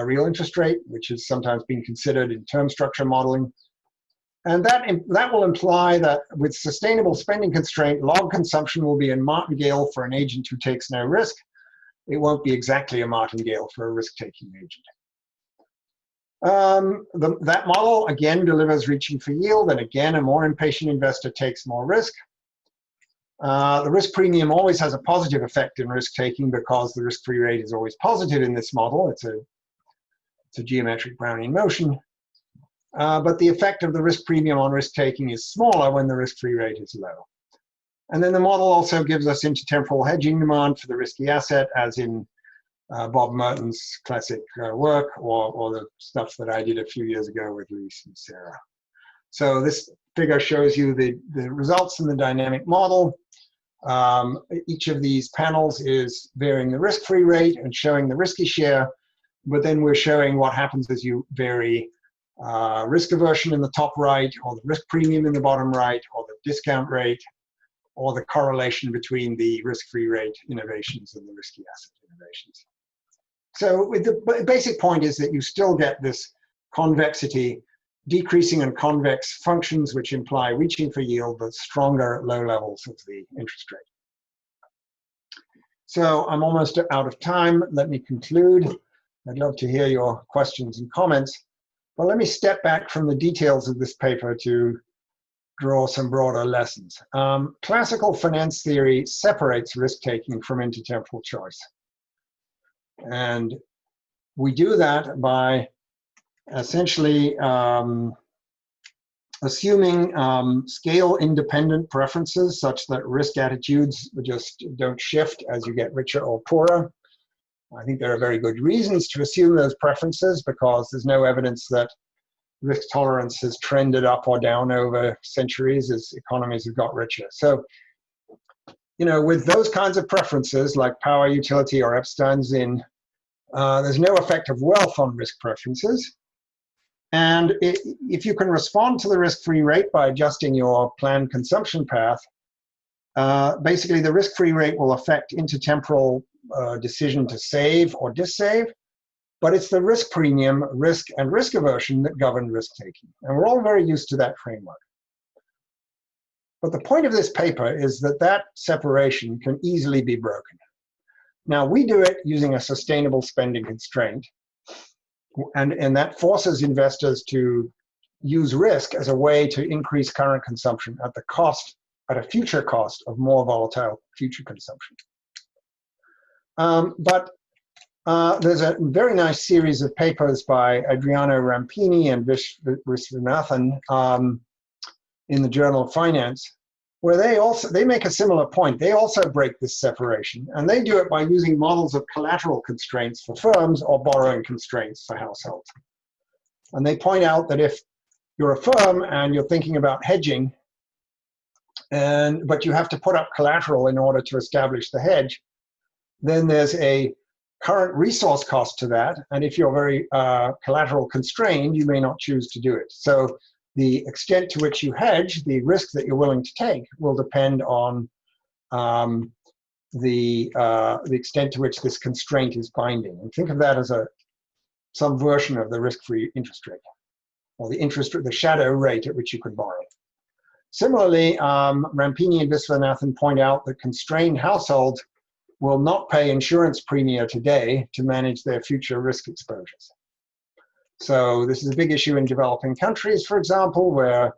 real interest rate, which has sometimes been considered in term structure modeling. And that will imply that with sustainable spending constraint, log consumption will be a martingale for an agent who takes no risk. It won't be exactly a martingale for a risk-taking agent. That model, again, delivers reaching for yield, and again, a more impatient investor takes more risk. The risk premium always has a positive effect in risk-taking because the risk-free rate is always positive in this model. It's a geometric Brownian motion. But the effect of the risk premium on risk-taking is smaller when the risk-free rate is low. And then the model also gives us intertemporal hedging demand for the risky asset, as in Bob Merton's classic work, or the stuff that I did a few years ago with Luis and Sarah. So this figure shows you the results in the dynamic model. Each of these panels is varying the risk-free rate and showing the risky share, but then we're showing what happens as you vary risk aversion in the top right, or the risk premium in the bottom right, or the discount rate, or the correlation between the risk-free rate innovations and the risky asset innovations. So the basic point is that you still get this convexity, decreasing and convex functions, which imply reaching for yield, but stronger at low levels of the interest rate. So I'm almost out of time. Let me conclude. I'd love to hear your questions and comments. But let me step back from the details of this paper to draw some broader lessons. Classical finance theory separates risk-taking from intertemporal choice. And we do that by essentially assuming scale-independent preferences such that risk attitudes just don't shift as you get richer or poorer. I think there are very good reasons to assume those preferences because there's no evidence that risk tolerance has trended up or down over centuries as economies have got richer. So, you know, with those kinds of preferences like power, utility, or Epstein's in, there's no effect of wealth on risk preferences. And if you can respond to the risk-free rate by adjusting your planned consumption path, basically the risk-free rate will affect intertemporal decision to save or dissave, but it's the risk premium, risk, and risk aversion that govern risk-taking. And we're all very used to that framework. But the point of this paper is that that separation can easily be broken. Now, we do it using a sustainable spending constraint, and that forces investors to use risk as a way to increase current consumption at the cost, at a future cost of more volatile future consumption. There's a very nice series of papers by Adriano Rampini and Viswanathan in the Journal of Finance, where they make a similar point. They also break this separation, and they do it by using models of collateral constraints for firms or borrowing constraints for households. And they point out that if you're a firm and you're thinking about hedging, but you have to put up collateral in order to establish the hedge, then there's a current resource cost to that. And if you're very collateral constrained, you may not choose to do it. So the extent to which you hedge, the risk that you're willing to take, will depend on the extent to which this constraint is binding. And think of that as some version of the risk-free interest rate, or the shadow rate at which you could borrow. Similarly, Rampini and Viswanathan point out that constrained households will not pay insurance premia today to manage their future risk exposures. So this is a big issue in developing countries, for example, where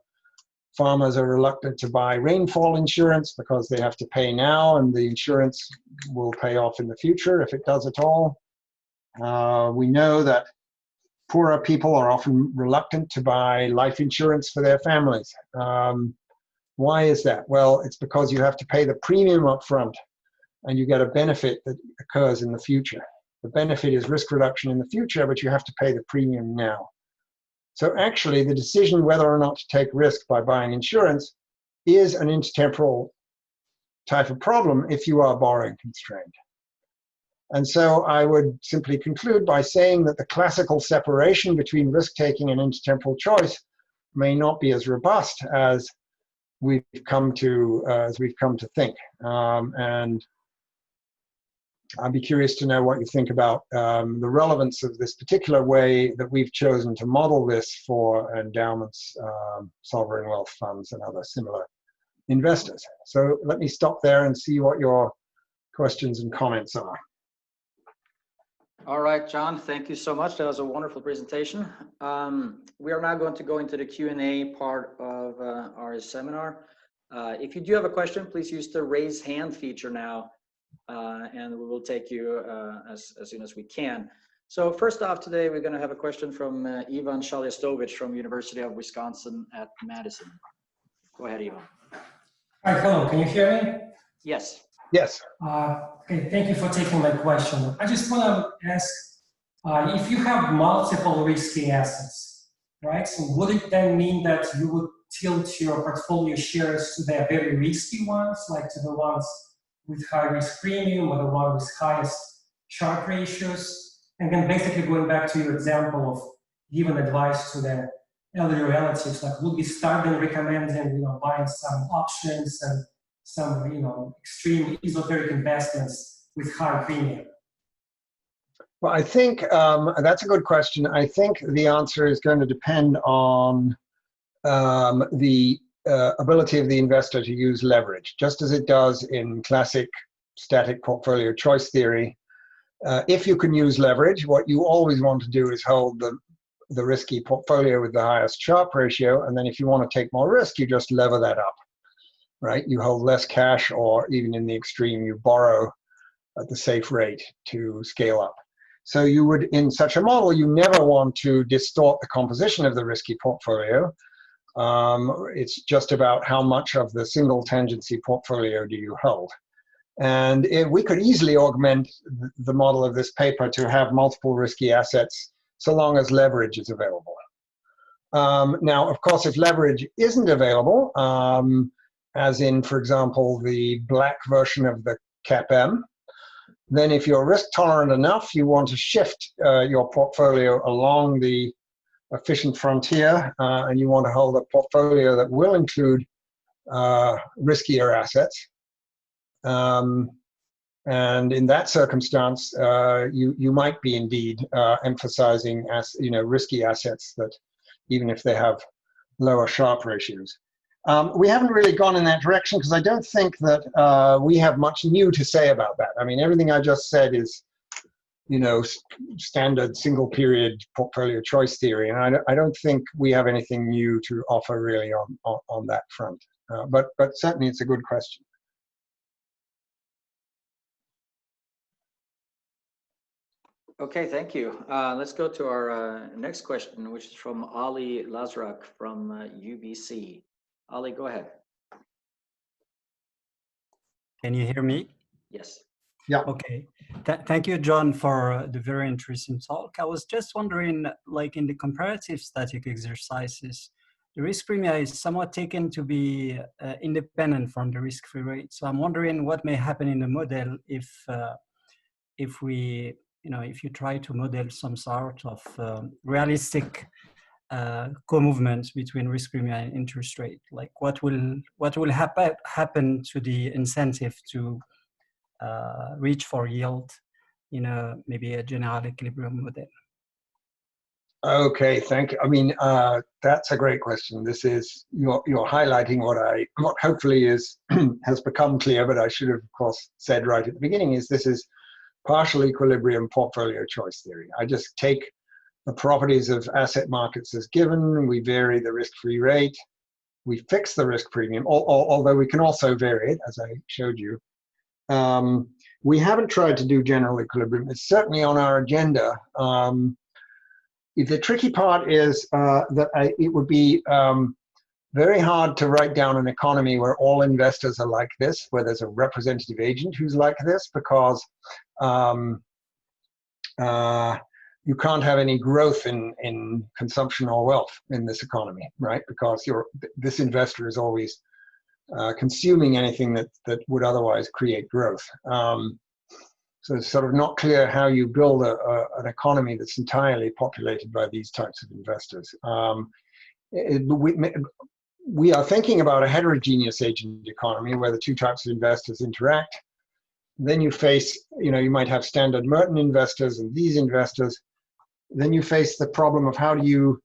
farmers are reluctant to buy rainfall insurance because they have to pay now and the insurance will pay off in the future if it does at all. We know that poorer people are often reluctant to buy life insurance for their families. Why is that? Well, it's because you have to pay the premium up front and you get a benefit that occurs in the future. The benefit is risk reduction in the future, but you have to pay the premium now. So actually, the decision whether or not to take risk by buying insurance is an intertemporal type of problem if you are borrowing constrained. And so I would simply conclude by saying that the classical separation between risk-taking and intertemporal choice may not be as robust as we've come to think. And I'd be curious to know what you think about the relevance of this particular way that we've chosen to model this for endowments, sovereign wealth funds, and other similar investors. So let me stop there and see what your questions and comments are. All right, John, thank you so much. That was a wonderful presentation. We are now going to go into the Q&A part of our seminar. If you do have a question, please use the raise hand feature now, and we will take you as soon as we can. So first off today, we're going to have a question from Ivan Shalyastovich from University of Wisconsin at Madison. Go ahead, Ivan. Hi, hello, can you hear me? Yes. Yes. Okay, thank you for taking my question. I just want to ask, if you have multiple risky assets, right? So would it then mean that you would tilt your portfolio shares to the very risky ones, like to the ones with high risk premium or the one with highest Sharpe ratios? And then basically going back to your example of giving advice to the elderly relatives, like would we start them recommending, buying some options and some, extreme esoteric investments with high premium? Well, I think that's a good question. I think the answer is going to depend on the ability of the investor to use leverage, just as it does in classic static portfolio choice theory. If you can use leverage, what you always want to do is hold the risky portfolio with the highest Sharpe ratio, and then if you want to take more risk, you just lever that up. Right? You hold less cash, or even in the extreme, you borrow at the safe rate to scale up. So you would, in such a model, you never want to distort the composition of the risky portfolio. It's just about how much of the single tangency portfolio do you hold. And we could easily augment the model of this paper to have multiple risky assets so long as leverage is available. Now, of course, if leverage isn't available, as in, for example, the black version of the CAPM, then if you're risk tolerant enough, you want to shift your portfolio along the efficient frontier, and you want to hold a portfolio that will include riskier assets. And in that circumstance, you might be indeed emphasizing risky assets that even if they have lower Sharpe ratios. We haven't really gone in that direction because I don't think that we have much new to say about that. I mean, everything I just said is, standard single period portfolio choice theory, and I don't think we have anything new to offer really on that front. But certainly it's a good question. Okay, thank you. Let's go to our next question, which is from Ali Lazrak from UBC. Ali, go ahead. Can you hear me? Yes. Yeah. Okay. Thank you, John, for the very interesting talk. I was just wondering, like in the comparative static exercises, the risk premium is somewhat taken to be independent from the risk-free rate. So I'm wondering what may happen in the model if we, if you try to model some sort of realistic co-movements between risk premium and interest rate. Like what will happen to the incentive to reach for yield in maybe a general equilibrium model? Okay, thank you. I mean, that's a great question. This is you're highlighting what hopefully is has become clear, but I should have, of course, said right at the beginning, is this is partial equilibrium portfolio choice theory. I just take the properties of asset markets as given, we vary the risk-free rate, we fix the risk premium, although we can also vary it, as I showed you. We haven't tried to do general equilibrium. It's certainly on our agenda. The tricky part is that it would be very hard to write down an economy where all investors are like this, where there's a representative agent who's like this, because you can't have any growth in consumption or wealth in this economy, right? Because this investor is always consuming anything that would otherwise create growth. So it's sort of not clear how you build an economy that's entirely populated by these types of investors. We are thinking about a heterogeneous agent economy where the two types of investors interact. Then you face, you might have standard Merton investors and these investors. Then you face the problem of how do you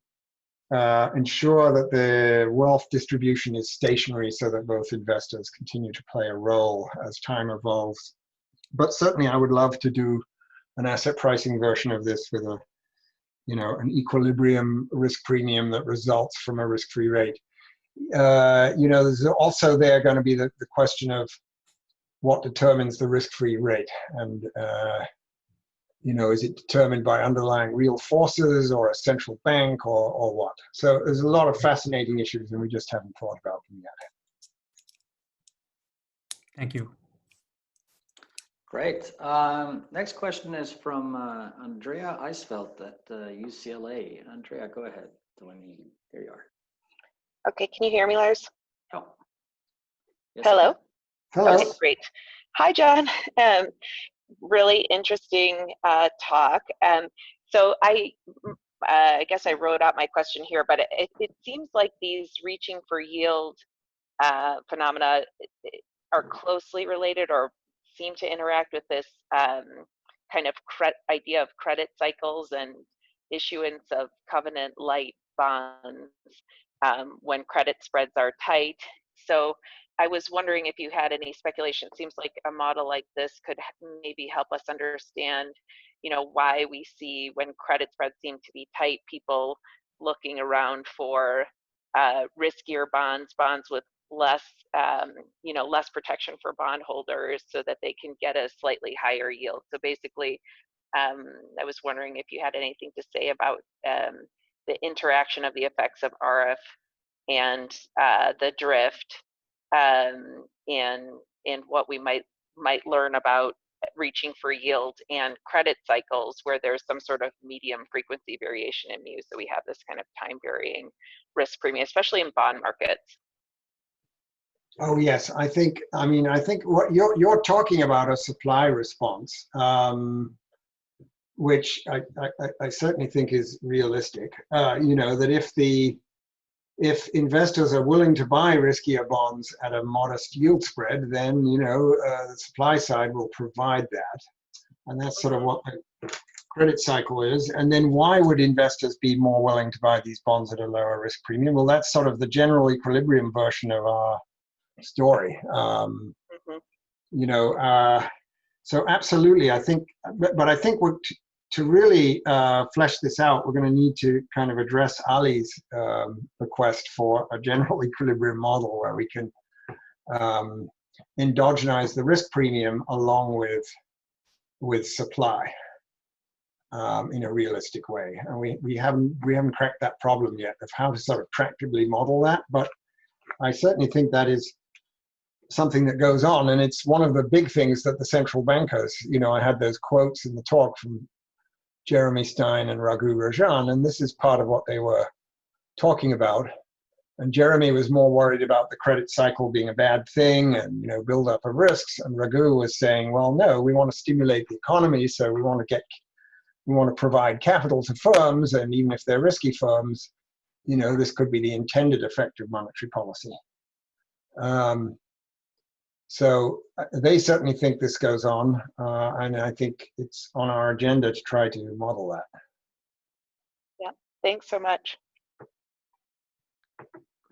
ensure that the wealth distribution is stationary so that both investors continue to play a role as time evolves. But certainly I would love to do an asset pricing version of this with a, an equilibrium risk premium that results from a risk-free rate. There's also going to be the question of what determines the risk-free rate, and is it determined by underlying real forces or a central bank or what? So there's a lot of fascinating issues, and we just haven't thought about them yet. Thank you. Great. Next question is from Andrea Eisfeld at UCLA. Andrea, go ahead. There you are. Okay, can you hear me, Lars? Oh. Yes, hello? Hello. Okay, great. Hi, John. Really interesting talk. So I guess I wrote out my question here, but it seems like these reaching for yield phenomena are closely related or seem to interact with this kind of idea of credit cycles and issuance of covenant-light bonds when credit spreads are tight. So I was wondering if you had any speculation. It seems like a model like this could maybe help us understand, why we see when credit spreads seem to be tight, people looking around for riskier bonds with less, less protection for bondholders so that they can get a slightly higher yield. So basically, I was wondering if you had anything to say about the interaction of the effects of RF and the drift, and what we might learn about reaching for yield and credit cycles where there's some sort of medium frequency variation in mu. So we have this kind of time varying risk premium, especially in bond markets. Oh yes, I think what you're talking about a supply response, which I certainly think is realistic. That if investors are willing to buy riskier bonds at a modest yield spread, then the supply side will provide that, and that's sort of what the credit cycle is. And then why would investors be more willing to buy these bonds at a lower risk premium? Well, that's sort of the general equilibrium version of our story. So absolutely, I think, but I think to really flesh this out, we're going to need to kind of address Ali's request for a general equilibrium model where we can endogenize the risk premium along with supply in a realistic way. And we haven't cracked that problem yet of how to sort of tractably model that, but I certainly think that is something that goes on, and it's one of the big things that the central bankers, I had those quotes in the talk from Jeremy Stein and Raghu Rajan, and this is part of what they were talking about. And Jeremy was more worried about the credit cycle being a bad thing and build up of risks, and Raghu was saying, well, no, we want to stimulate the economy, so we want to provide capital to firms, and even if they're risky firms, this could be the intended effect of monetary policy. So they certainly think this goes on, and I think it's on our agenda to try to model that. Yeah, thanks so much.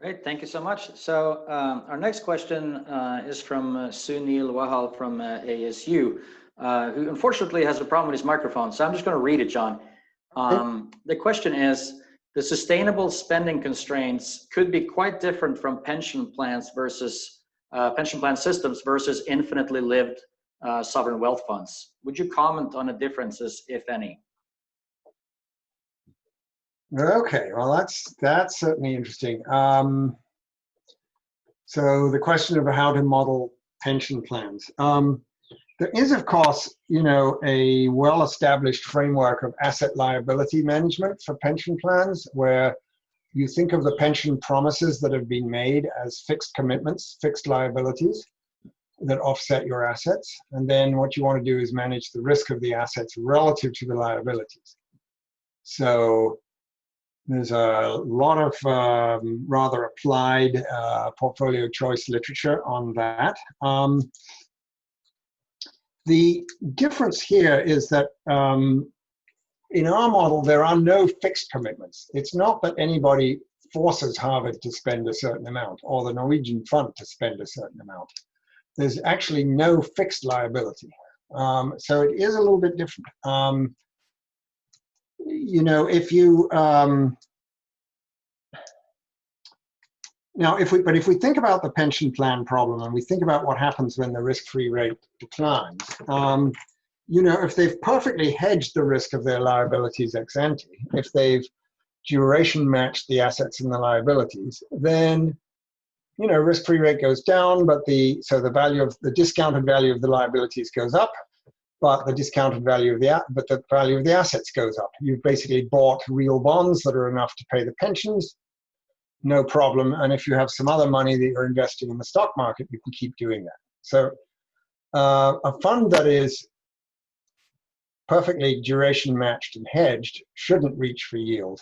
Great, thank you so much. So our next question is from Sunil Wahal from ASU, who unfortunately has a problem with his microphone. So I'm just going to read it, John. The question is, the sustainable spending constraints could be quite different from pension plans versus pension plan systems versus infinitely lived sovereign wealth funds. Would you comment on the differences, if any? Okay, well, that's certainly interesting. So the question of how to model pension plans. There is, of course, a well-established framework of asset liability management for pension plans, where you think of the pension promises that have been made as fixed commitments, fixed liabilities. that offset your assets. And then what you want to do is manage the risk of the assets relative to the liabilities. So there's a lot of rather applied portfolio choice literature on that. The difference here is that in our model, there are no fixed commitments. It's not that anybody forces Harvard to spend a certain amount or the Norwegian fund to spend a certain amount. There's actually no fixed liability. So it is a little bit different. You know, if you, now, if we think about the pension plan problem and we think about what happens when the risk-free rate declines, you know, if they've perfectly hedged the risk of their liabilities ex ante, if they've duration matched the assets and the liabilities, then, you know, risk-free rate goes down, but the value of the discounted value of the liabilities goes up, but the discounted value of the value of the assets goes up. You've basically bought real bonds that are enough to pay the pensions, no problem. And if you have some other money that you're investing in the stock market, you can keep doing that. So a fund that is perfectly duration matched and hedged shouldn't reach for yield.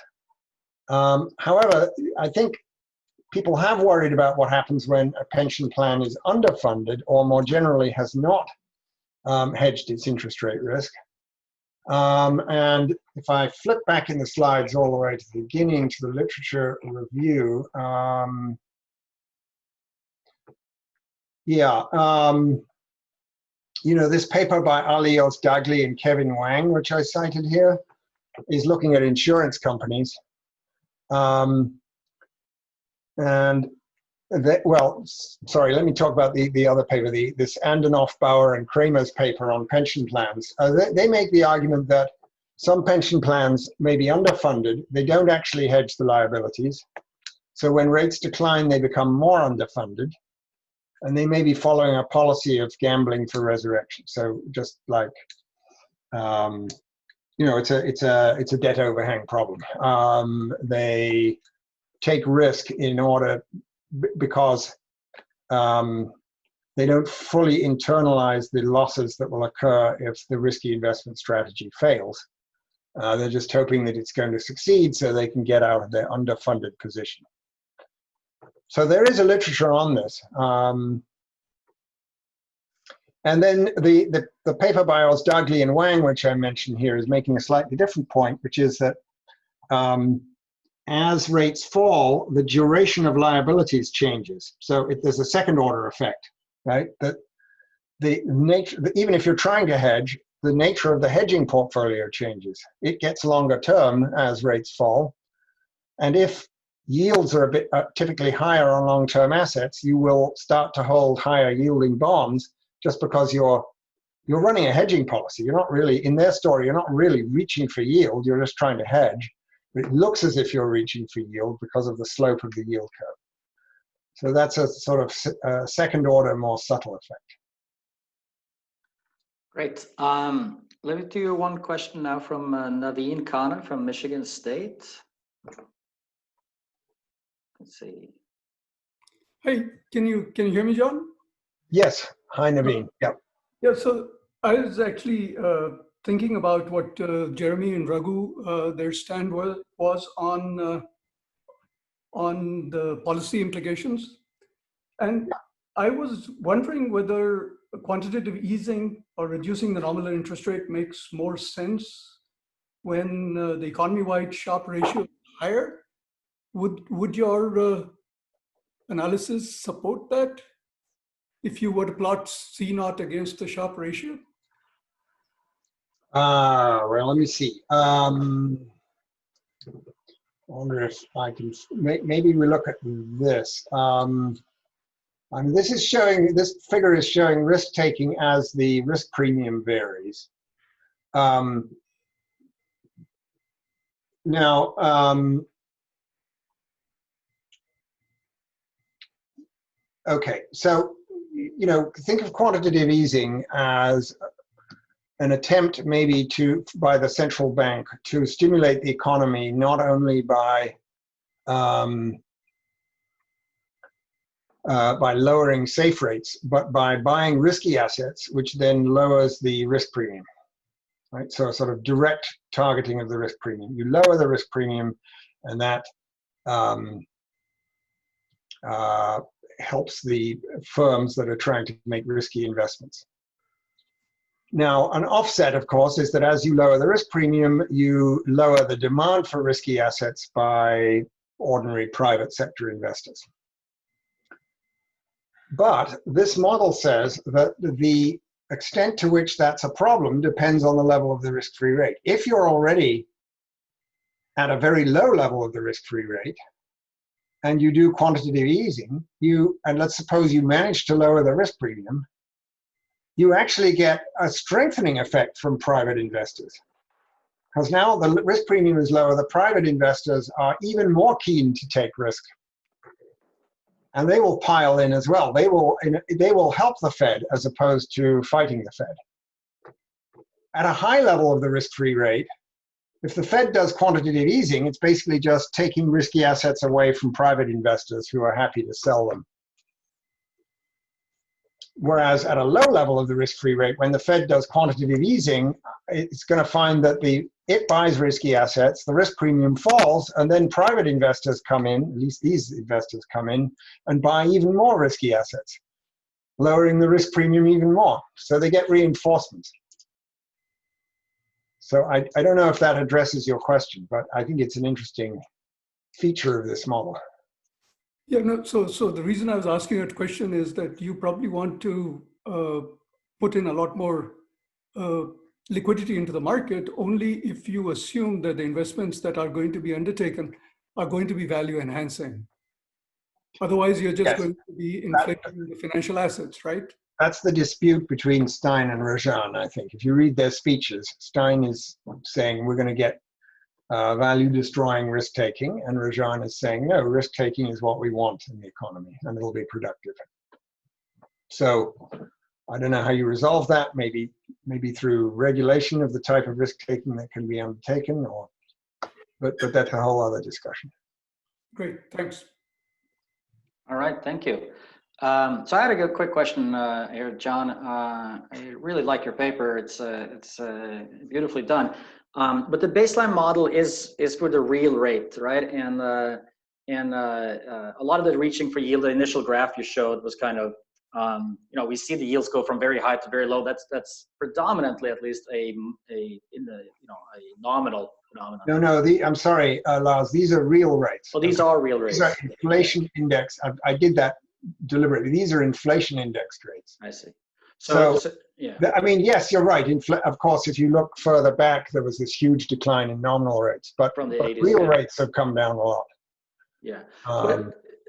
However, I think people have worried about what happens when a pension plan is underfunded or more generally has not hedged its interest rate risk. And if I flip back in the slides all the way to the beginning to the literature review, you know, this paper by Ali Ozdagli and Kevin Wang, which I cited here, is looking at insurance companies. Well, sorry, let me talk about the other paper, this Andenoff, Bauer, and Kramer's paper on pension plans. They make the argument that some pension plans may be underfunded. They don't actually hedge the liabilities. So when rates decline, they become more underfunded. And they may be following a policy of gambling for resurrection. So just like, you know, it's a debt overhang problem. They take risk in order, because they don't fully internalize the losses that will occur if the risky investment strategy fails. They're just hoping that it's going to succeed so they can get out of their underfunded position. So there is a literature on this. And then the paper by Ozdagli and Wang, which I mentioned here, is making a slightly different point, which is that as rates fall, the duration of liabilities changes. So there's a second order effect, right? That the nature, even if you're trying to hedge, the nature of the hedging portfolio changes. It gets longer term as rates fall. And if yields are typically higher on long-term assets, you will start to hold higher yielding bonds just because you're running a hedging policy. You're not really, in their story, you're not really reaching for yield, you're just trying to hedge. It looks as if you're reaching for yield because of the slope of the yield curve. So that's a sort of second order, more subtle effect. Great. Let me do one question now from Naveen Khanna from Michigan State. Let's see. Hey, can you hear me, John? Yes. Hi, Naveen. Yep. Yeah. So I was actually thinking about what Jeremy and Raghu, their stand was on the policy implications, and I was wondering whether quantitative easing or reducing the nominal interest rate makes more sense when the economy-wide Sharpe ratio is higher. Would your analysis support that if you were to plot C naught against the Sharpe ratio? Well, let me see. I wonder if I can, maybe we look at this. I mean, this figure is showing risk-taking as the risk premium varies. Okay, so, you know, think of quantitative easing as an attempt maybe by the central bank to stimulate the economy, not only by by lowering safe rates, but by buying risky assets, which then lowers the risk premium. Right? So a sort of direct targeting of the risk premium. You lower the risk premium, and that helps the firms that are trying to make risky investments. Now, an offset, of course, is that as you lower the risk premium, you lower the demand for risky assets by ordinary private sector investors. But this model says that the extent to which that's a problem depends on the level of the risk-free rate. If you're already at a very low level of the risk-free rate, and you do quantitative easing, and let's suppose you manage to lower the risk premium, you actually get a strengthening effect from private investors. Because now the risk premium is lower, the private investors are even more keen to take risk. And they will pile in as well. They will help the Fed as opposed to fighting the Fed. At a high level of the risk-free rate, if the Fed does quantitative easing, it's basically just taking risky assets away from private investors who are happy to sell them. Whereas at a low level of the risk-free rate, when the Fed does quantitative easing, it's going to find that it buys risky assets, the risk premium falls, and then private investors come in, at least these investors come in, and buy even more risky assets, lowering the risk premium even more. So they get reinforcement. So I don't know if that addresses your question, but I think it's an interesting feature of this model. Yeah, no, so the reason I was asking that question is that you probably want to put in a lot more liquidity into the market only if you assume that the investments that are going to be undertaken are going to be value enhancing. Otherwise, you're just going to be inflating the financial assets, right? That's the dispute between Stein and Rajan, I think. If you read their speeches, Stein is saying we're going to get value-destroying risk-taking, and Rajan is saying, no, risk-taking is what we want in the economy, and it'll be productive. So I don't know how you resolve that, maybe through regulation of the type of risk-taking that can be undertaken, but that's a whole other discussion. Great, thanks. All right, thank you. So I had a quick question here, John. I really like your paper. It's beautifully done. But the baseline model is for the real rate, right? And a lot of the reaching for yield, the initial graph you showed was kind of, we see the yields go from very high to very low. That's predominantly, at least, a nominal phenomenon. No, I'm sorry, Lars. These are real rates. Well, these are real rates. These are inflation index. I did that deliberately. These are inflation indexed rates. I see. So yeah. I mean, yes, you're right. Of course, if you look further back, there was this huge decline in nominal rates, but from the 80s, real rates have come down a lot. Yeah.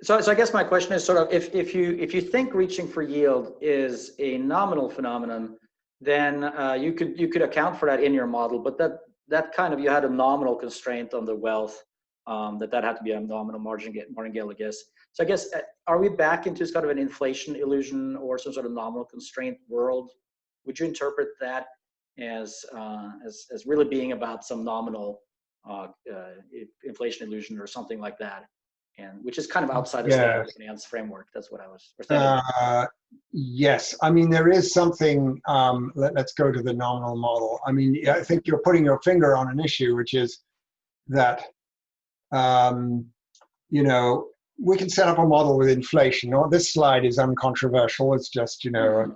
So I guess my question is sort of if you think reaching for yield is a nominal phenomenon, then you could account for that in your model, but that kind of, you had a nominal constraint on the wealth, that had to be a nominal martingale, I guess. So I guess, are we back into sort of an inflation illusion or some sort of nominal constraint world? Would you interpret that as really being about some nominal inflation illusion or something like that, and which is kind of outside the stable finance framework? That's what I was thinking. Yes, I mean there is something. Let's go to the nominal model. I mean, I think you're putting your finger on an issue, which is that we can set up a model with inflation. This slide is uncontroversial. It's just a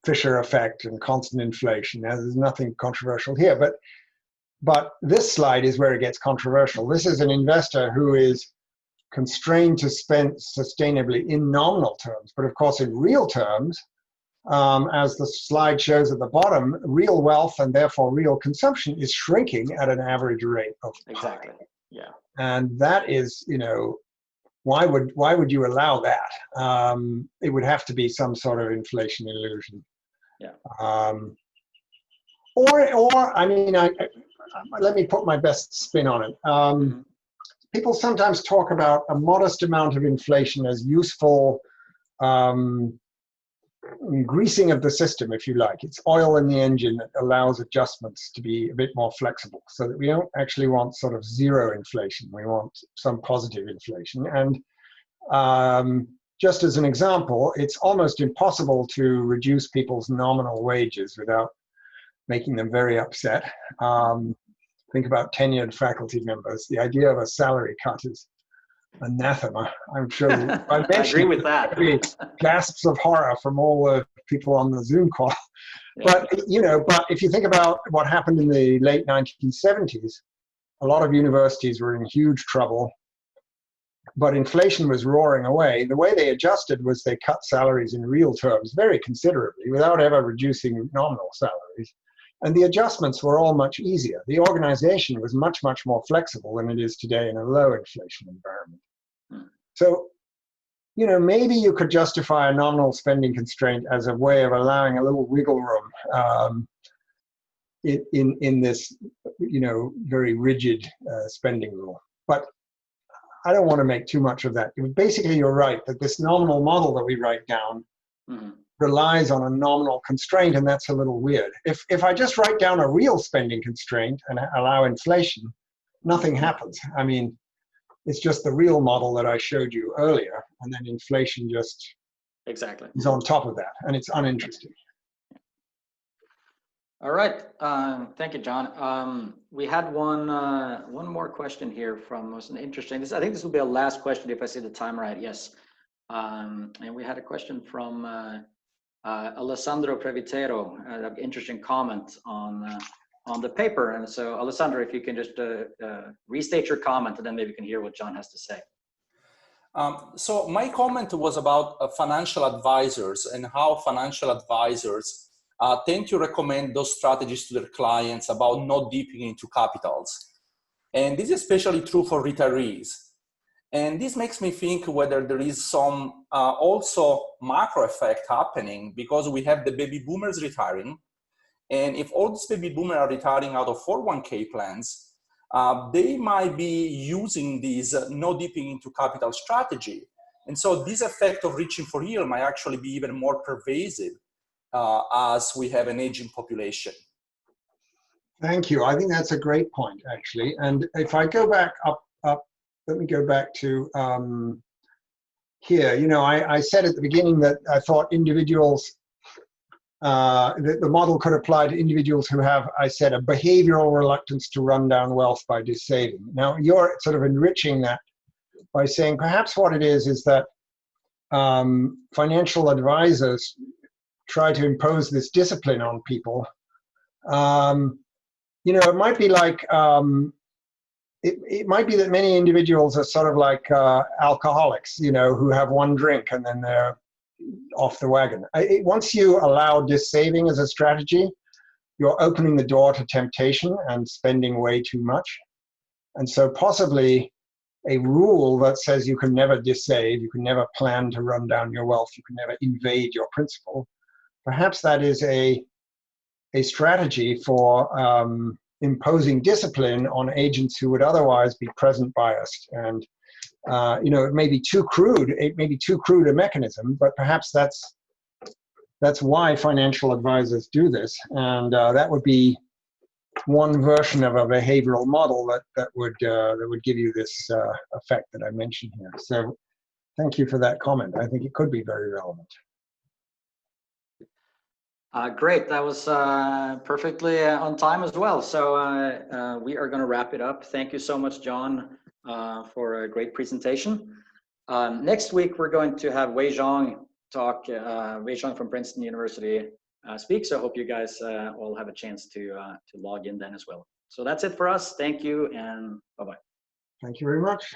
Fisher effect and constant inflation. Now, there's nothing controversial here, but this slide is where it gets controversial. This is an investor who is constrained to spend sustainably in nominal terms, but of course in real terms, as the slide shows at the bottom, real wealth and therefore real consumption is shrinking at an average rate of exactly. Yeah. And that is, why would you allow that? It would have to be some sort of inflation illusion. Yeah. Or I mean, let me put my best spin on it. People sometimes talk about a modest amount of inflation as useful greasing of the system, if you like. It's oil in the engine that allows adjustments to be a bit more flexible, so that we don't actually want sort of zero inflation. We want some positive inflation. And just as an example, it's almost impossible to reduce people's nominal wages without making them very upset. Think about tenured faculty members. The idea of a salary cut is anathema. I'm sure I agree with that. Gasps of horror from all the people on the Zoom call. Yeah. But if you think about what happened in the late 1970s, a lot of universities were in huge trouble, but inflation was roaring away. The way they adjusted was they cut salaries in real terms very considerably without ever reducing nominal salaries. And the adjustments were all much easier. The organization was much, much more flexible than it is today in a low inflation environment. So, maybe you could justify a nominal spending constraint as a way of allowing a little wiggle room in this, very rigid spending rule. But I don't want to make too much of that. Basically, you're right that this nominal model that we write down relies on a nominal constraint, and that's a little weird. If I just write down a real spending constraint and allow inflation, nothing happens. I mean, it's just the real model that I showed you earlier, and then inflation just is on top of that, and it's uninteresting. All right, thank you, John. We had one more question here from was an interesting. I think this will be a last question if I see the time right. Yes, and we had a question from Alessandro Previtero, an interesting comment on the paper. And so, Alessandro, if you can just restate your comment, and then maybe you can hear what John has to say. So my comment was about financial advisors and how financial advisors tend to recommend those strategies to their clients about not dipping into capitals. And this is especially true for retirees. And this makes me think whether there is some also macro effect happening, because we have the baby boomers retiring. And if all these baby boomers are retiring out of 401k plans, they might be using these no dipping into capital strategy. And so this effect of reaching for yield might actually be even more pervasive as we have an aging population. Thank you. I think that's a great point, actually. And if I go back up, let me go back to here. I said at the beginning that I thought individuals, the model could apply to individuals who have, I said, a behavioral reluctance to run down wealth by dissaving. Now, you're sort of enriching that by saying perhaps what it is that financial advisors try to impose this discipline on people. It might be like, it might be that many individuals are sort of like alcoholics, who have one drink and then they're off the wagon. Once you allow dissaving as a strategy, you're opening the door to temptation and spending way too much. And so possibly a rule that says you can never dissave, you can never plan to run down your wealth, you can never invade your principal, perhaps that is a strategy for imposing discipline on agents who would otherwise be present biased. And it may be too crude. It may be too crude a mechanism, but perhaps that's why financial advisors do this. And that would be one version of a behavioral model that would give you this effect that I mentioned here. So, thank you for that comment. I think it could be very relevant. Great, that was perfectly on time as well. So we are going to wrap it up. Thank you so much, John, for a great presentation. Next week, we're going to have Wei Zhang talk, Wei Zhang from Princeton University speak. So I hope you guys all have a chance to log in then as well. So that's it for us. Thank you and bye-bye. Thank you very much.